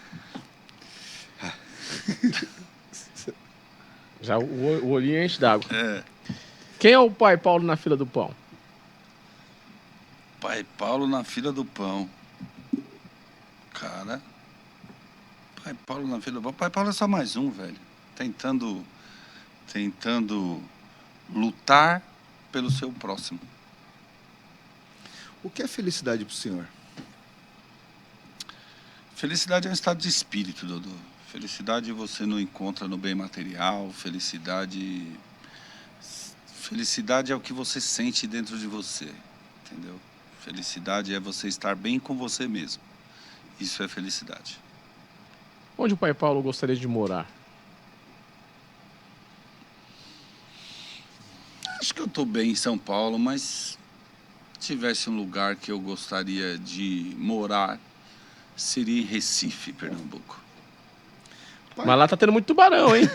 Já o olhinho enche d'água. É. Quem é o pai Paulo na fila do pão? Pai Paulo na fila do pão. Cara... Pai Paulo na fila do pão. Pai Paulo é só mais um, velho. Tentando lutar pelo seu próximo. O que é felicidade para o senhor? Felicidade é um estado de espírito, Dodô. Felicidade você não encontra no bem material. Felicidade é o que você sente dentro de você, entendeu? Felicidade é você estar bem com você mesmo. Isso é felicidade. Onde o pai Paulo gostaria de morar? Acho que eu estou bem em São Paulo, mas se tivesse um lugar que eu gostaria de morar, seria em Recife, Pernambuco. Pai, Mas lá tá tendo muito tubarão, hein?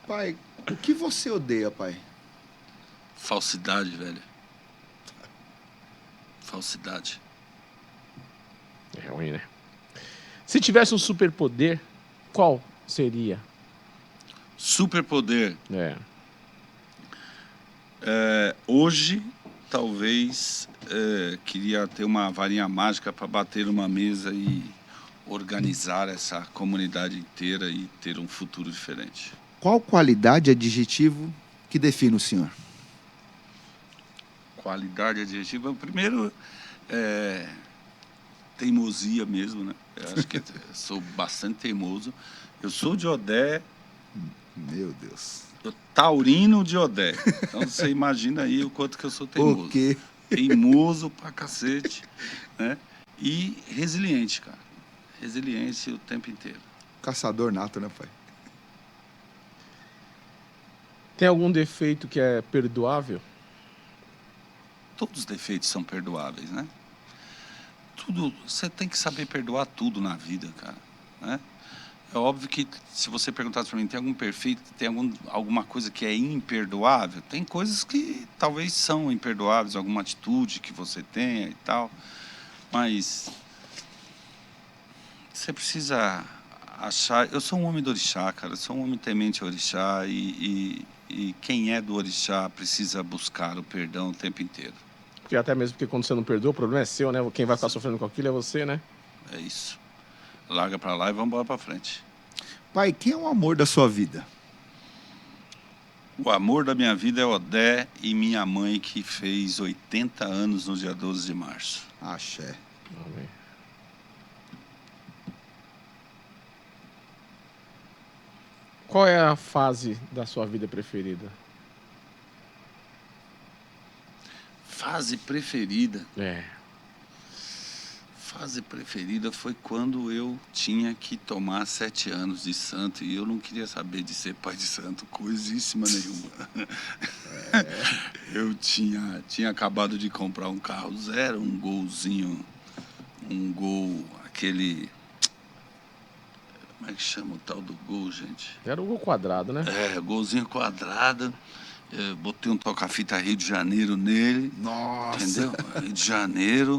pai, o que você odeia, pai? Falsidade, velho. Falsidade. É ruim, né? Se tivesse um superpoder, qual seria? Superpoder. Hoje, talvez, queria ter uma varinha mágica para bater numa mesa e organizar essa comunidade inteira e ter um futuro diferente. Qual qualidade, adjetivo que define o senhor? Qualidade adjetiva, primeiro, teimosia mesmo, né? Eu acho que sou bastante teimoso. Eu sou de Odé. Meu Deus. Taurino de Odé. Então você imagina aí o quanto que eu sou teimoso. O quê? Teimoso pra cacete, né? E resiliente, cara. Resiliência o tempo inteiro. Caçador nato, né, pai? Tem algum defeito que é perdoável? Todos os defeitos são perdoáveis, né? Tudo, você tem que saber perdoar tudo na vida, cara, né? É óbvio que se você perguntasse para mim, tem algum perfeito, tem alguma coisa que é imperdoável? Tem coisas que talvez são imperdoáveis, alguma atitude que você tenha e tal, mas você precisa achar... Eu sou um homem do orixá, cara, eu sou um homem temente ao orixá e quem é do orixá precisa buscar o perdão o tempo inteiro. Porque até mesmo porque quando você não perdoa, o problema é seu, né? Quem vai ficar sofrendo com aquilo é você, né? É isso. Larga pra lá e vamos embora pra frente. Pai, quem é o amor da sua vida? O amor da minha vida é Odé e minha mãe, que fez 80 anos no dia 12 de março. Axé. Amém. Qual é a fase da sua vida preferida? Fase preferida? É. Fase preferida foi quando eu tinha que tomar 7 anos de santo e eu não queria saber de ser pai de santo, coisíssima nenhuma. Eu tinha acabado de comprar um carro zero, um golzinho, um Gol, aquele... Como é que chama o tal do Gol, gente? Era o Gol quadrado, né? Golzinho quadrado. Botei um toca-fita Rio de Janeiro nele. Nossa! Entendeu? Rio de Janeiro.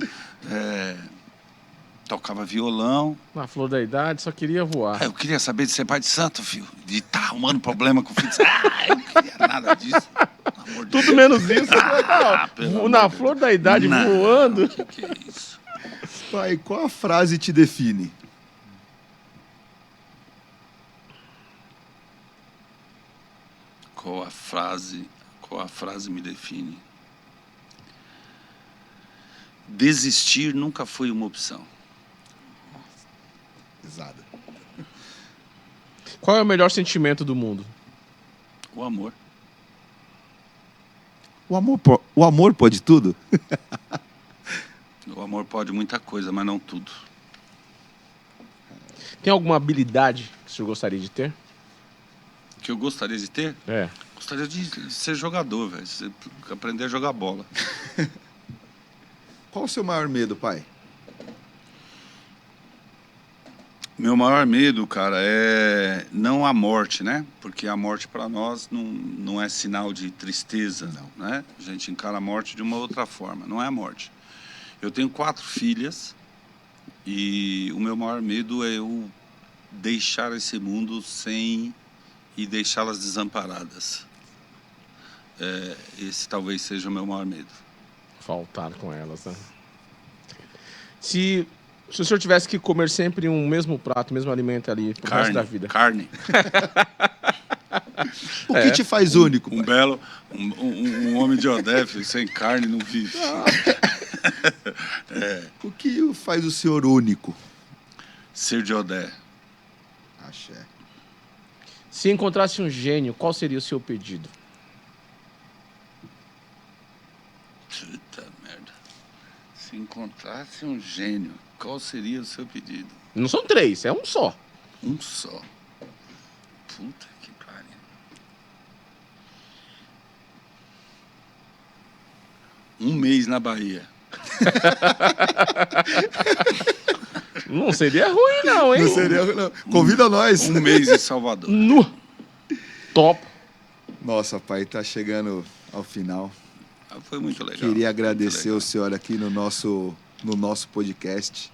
Tocava violão. Na flor da idade, só queria voar. Eu queria saber de ser pai de santo, filho. De estar arrumando problema com o filho. Eu não queria nada disso. Tudo menos isso. Na flor da idade, voando. Que é isso? Pai, qual a frase te define? Qual a frase me define? Desistir nunca foi uma opção. Pesada. Qual é o melhor sentimento do mundo? O amor. O amor pode tudo? O amor pode muita coisa, mas não tudo. Tem alguma habilidade que o senhor gostaria de ter? Que eu gostaria de ter? Gostaria de ser jogador, velho. Aprender a jogar bola. Qual o seu maior medo, pai? Meu maior medo, cara, é não a morte, né? Porque a morte para nós não é sinal de tristeza, não, né? A gente encara a morte de uma outra forma, não é a morte. Eu tenho 4 filhas e o meu maior medo é eu deixar esse mundo sem e deixá-las desamparadas. Esse talvez seja o meu maior medo. Faltar com elas, né? Se o senhor tivesse que comer sempre um mesmo prato, mesmo alimento ali pro resto da vida. Carne. O que te faz único? Um belo... Um homem de Odé, sem carne não vive. O que faz o senhor único? Ser de Odé. Axé. Se encontrasse um gênio, qual seria o seu pedido? Puta merda. Se encontrasse um gênio, qual seria o seu pedido? Não são 3, é um só. Um só. Puta que pariu. Um mês na Bahia. Não seria ruim, não, hein? Não seria, não. Convida nós. Um mês em Salvador. Nu. Top. Nossa, pai, tá chegando ao final. Foi muito legal. Queria agradecer o senhor aqui no nosso podcast.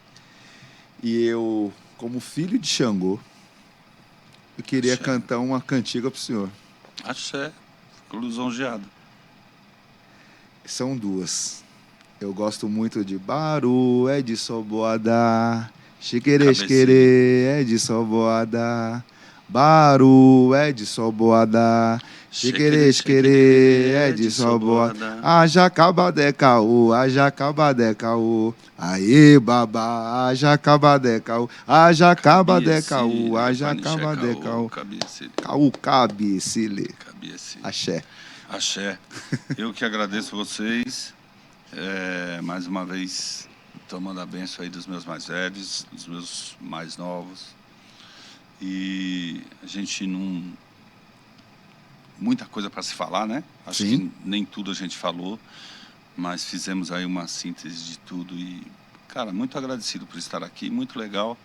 E eu, como filho de Xangô, eu queria cantar uma cantiga pro senhor. Axé. Fico lisonjeado. São 2. Eu gosto muito de Baru, é de Soboada. Xiquerê, é de Soboada. Baru, é de Soboada. Xiquerê, é de Soboada. Ajacabadé-caô, ajacabadé-caô. Aê, babá, ajacabadé-caô. Ajacabadé-caô, ajacabadé-caô. Caô, cabecile. Axé. Axé. Eu que agradeço vocês. Mais uma vez, tomando a bênção aí dos meus mais velhos, dos meus mais novos. E a gente não... Muita coisa para se falar, né? Acho Sim. que nem tudo a gente falou, mas fizemos aí uma síntese de tudo. E, cara, muito agradecido por estar aqui, muito legal.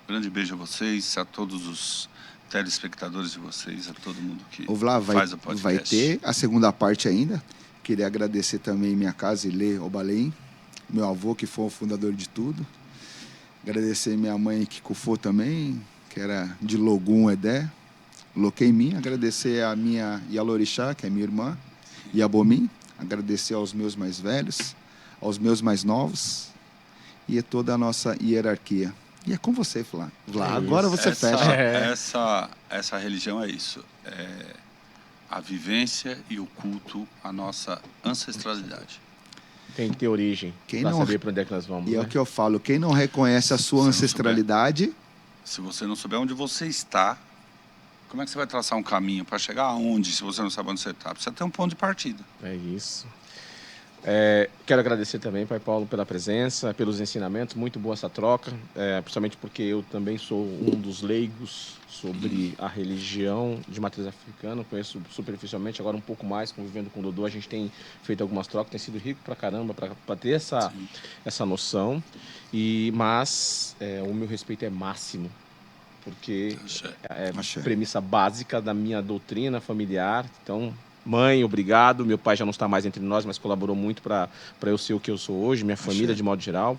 Grande beijo a vocês, a todos os telespectadores de vocês, a todo mundo que faz o podcast. Vai ter a segunda parte ainda. Queria agradecer também minha casa, Ilê Obalém, meu avô, que foi o fundador de tudo. Agradecer minha mãe, que cufou também, que era de Logum Edé, Loqueimim. Agradecer a minha Yalorixá, que é minha irmã, Yabomim. Agradecer aos meus mais velhos, aos meus mais novos e a toda a nossa hierarquia. E é com você, Flá. Agora você fecha. Essa religião é isso. A vivência e o culto à nossa ancestralidade. Tem que ter origem para saber para onde é que nós vamos. E né? é o que eu falo, quem não reconhece a sua ancestralidade... Se você não souber onde você está, como é que você vai traçar um caminho para chegar aonde, se você não sabe onde você está? Precisa ter um ponto de partida. É isso. Quero agradecer também, Pai Paulo, pela presença, pelos ensinamentos. Muito boa essa troca, principalmente porque eu também sou um dos leigos sobre a religião de matriz africana. Conheço superficialmente, agora um pouco mais, convivendo com o Dodô. A gente tem feito algumas trocas, tem sido rico pra caramba para ter essa noção. Mas o meu respeito é máximo, porque é premissa básica da minha doutrina familiar. Então... Mãe, obrigado. Meu pai já não está mais entre nós, mas colaborou muito para eu ser o que eu sou hoje, minha família de modo geral.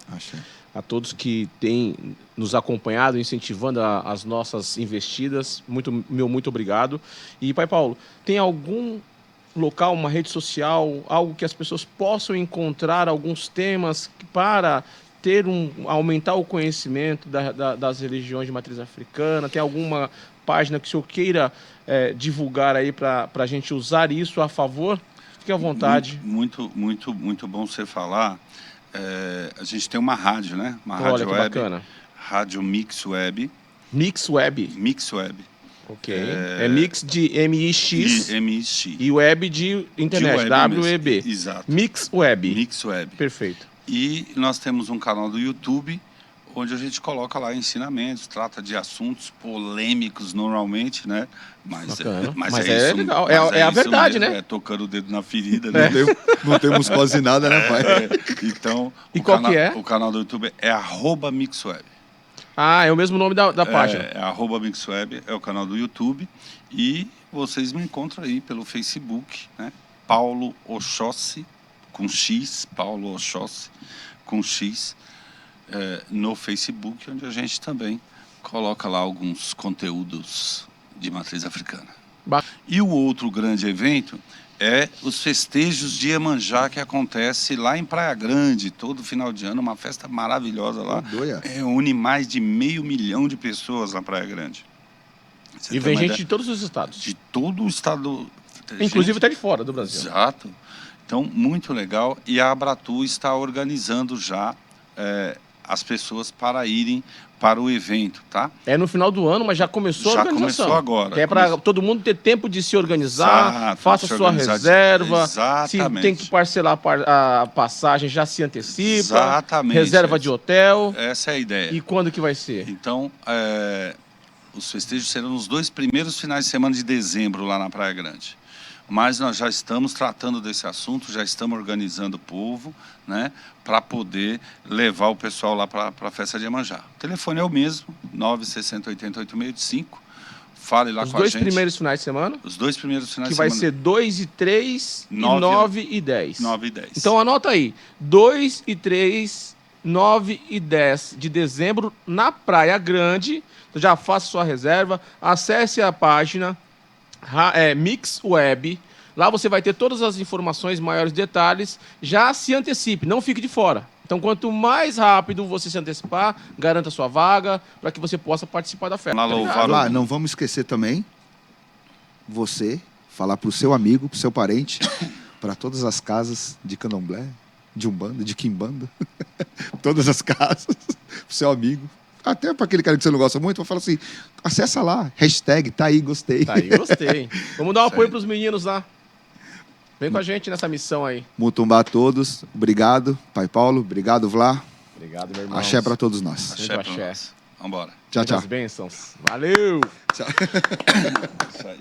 A todos que têm nos acompanhado, incentivando as nossas investidas, muito obrigado. E, Pai Paulo, tem algum local, uma rede social, algo que as pessoas possam encontrar alguns temas para aumentar o conhecimento das religiões de matriz africana? Tem alguma página que o senhor queira divulgar aí para a gente usar isso a favor? Fique à vontade. Muito bom você falar. A gente tem uma rádio, né? Uma rádio que web. Bacana. Rádio Mix Web. Mix Web? Mix Web. Ok. Mix de M-I-X. M-I-X. E Web de internet, W-E-B. Exato. Mix Web. Mix Web. Perfeito. E nós temos um canal do YouTube, onde a gente coloca lá ensinamentos, trata de assuntos polêmicos normalmente, né? Mas é legal, é a verdade, mesmo, né? Tocando o dedo na ferida, né? Não temos quase nada, né, pai? Então, que é? O canal do YouTube é @mixweb. É o mesmo nome da página. É @mixweb, é o canal do YouTube. E vocês me encontram aí pelo Facebook, né? Paulo Oxóssi, com X, Paulo Oxóssi, com X, no Facebook, onde a gente também coloca lá alguns conteúdos de matriz africana. E o outro grande evento é os festejos de Iemanjá, que acontece lá em Praia Grande, todo final de ano, uma festa maravilhosa lá. Une mais de 500 mil de pessoas na Praia Grande. E vem gente de todos os estados. De todo o estado. Inclusive até de fora do Brasil. Exato. Então, muito legal. E a Abratu está organizando já as pessoas para irem para o evento, tá? É no final do ano, mas já começou a organização. Já começou agora. Que é para todo mundo ter tempo de se organizar, Exato, faça se sua organizar reserva. exatamente. Se tem que parcelar a passagem, já se antecipa. Exatamente. Reserva de hotel. Essa é a ideia. E quando que vai ser? Então, os festejos serão nos 2 primeiros finais de semana de dezembro, lá na Praia Grande. Mas nós já estamos tratando desse assunto, já estamos organizando o povo, né, para poder levar o pessoal lá para a festa de Iemanjá. O telefone é o mesmo, 960808685. Fale lá com a gente. Os 2 primeiros finais de semana? Os 2 primeiros finais que de semana. vai ser 2 e 3 e 9 e 10. 9 e 10. Então anota aí, 2 e 3, 9 e 10 de dezembro na Praia Grande. Então já faça sua reserva, acesse a página Mix Web. Lá você vai ter todas as informações, maiores detalhes. Já se antecipe, não fique de fora. Então, quanto mais rápido você se antecipar, garanta sua vaga para que você possa participar da festa. Lá, não vamos esquecer também você falar para o seu amigo, para o seu parente, para todas as casas de candomblé, de umbanda, de quimbanda, todas as casas, para o seu amigo. Até para aquele cara que você não gosta muito, eu falo assim, acessa lá, hashtag, tá aí, gostei. Tá aí, gostei. Vamos dar um apoio para os meninos lá. Vem com a gente nessa missão aí. Mutumbá a todos, obrigado, Pai Paulo, obrigado, Vlá. Obrigado, meu irmão. Axé para todos nós. Axé para nós. Vambora. Tchau, tchau. Muitas bênçãos. Valeu. Tchau. Isso aí.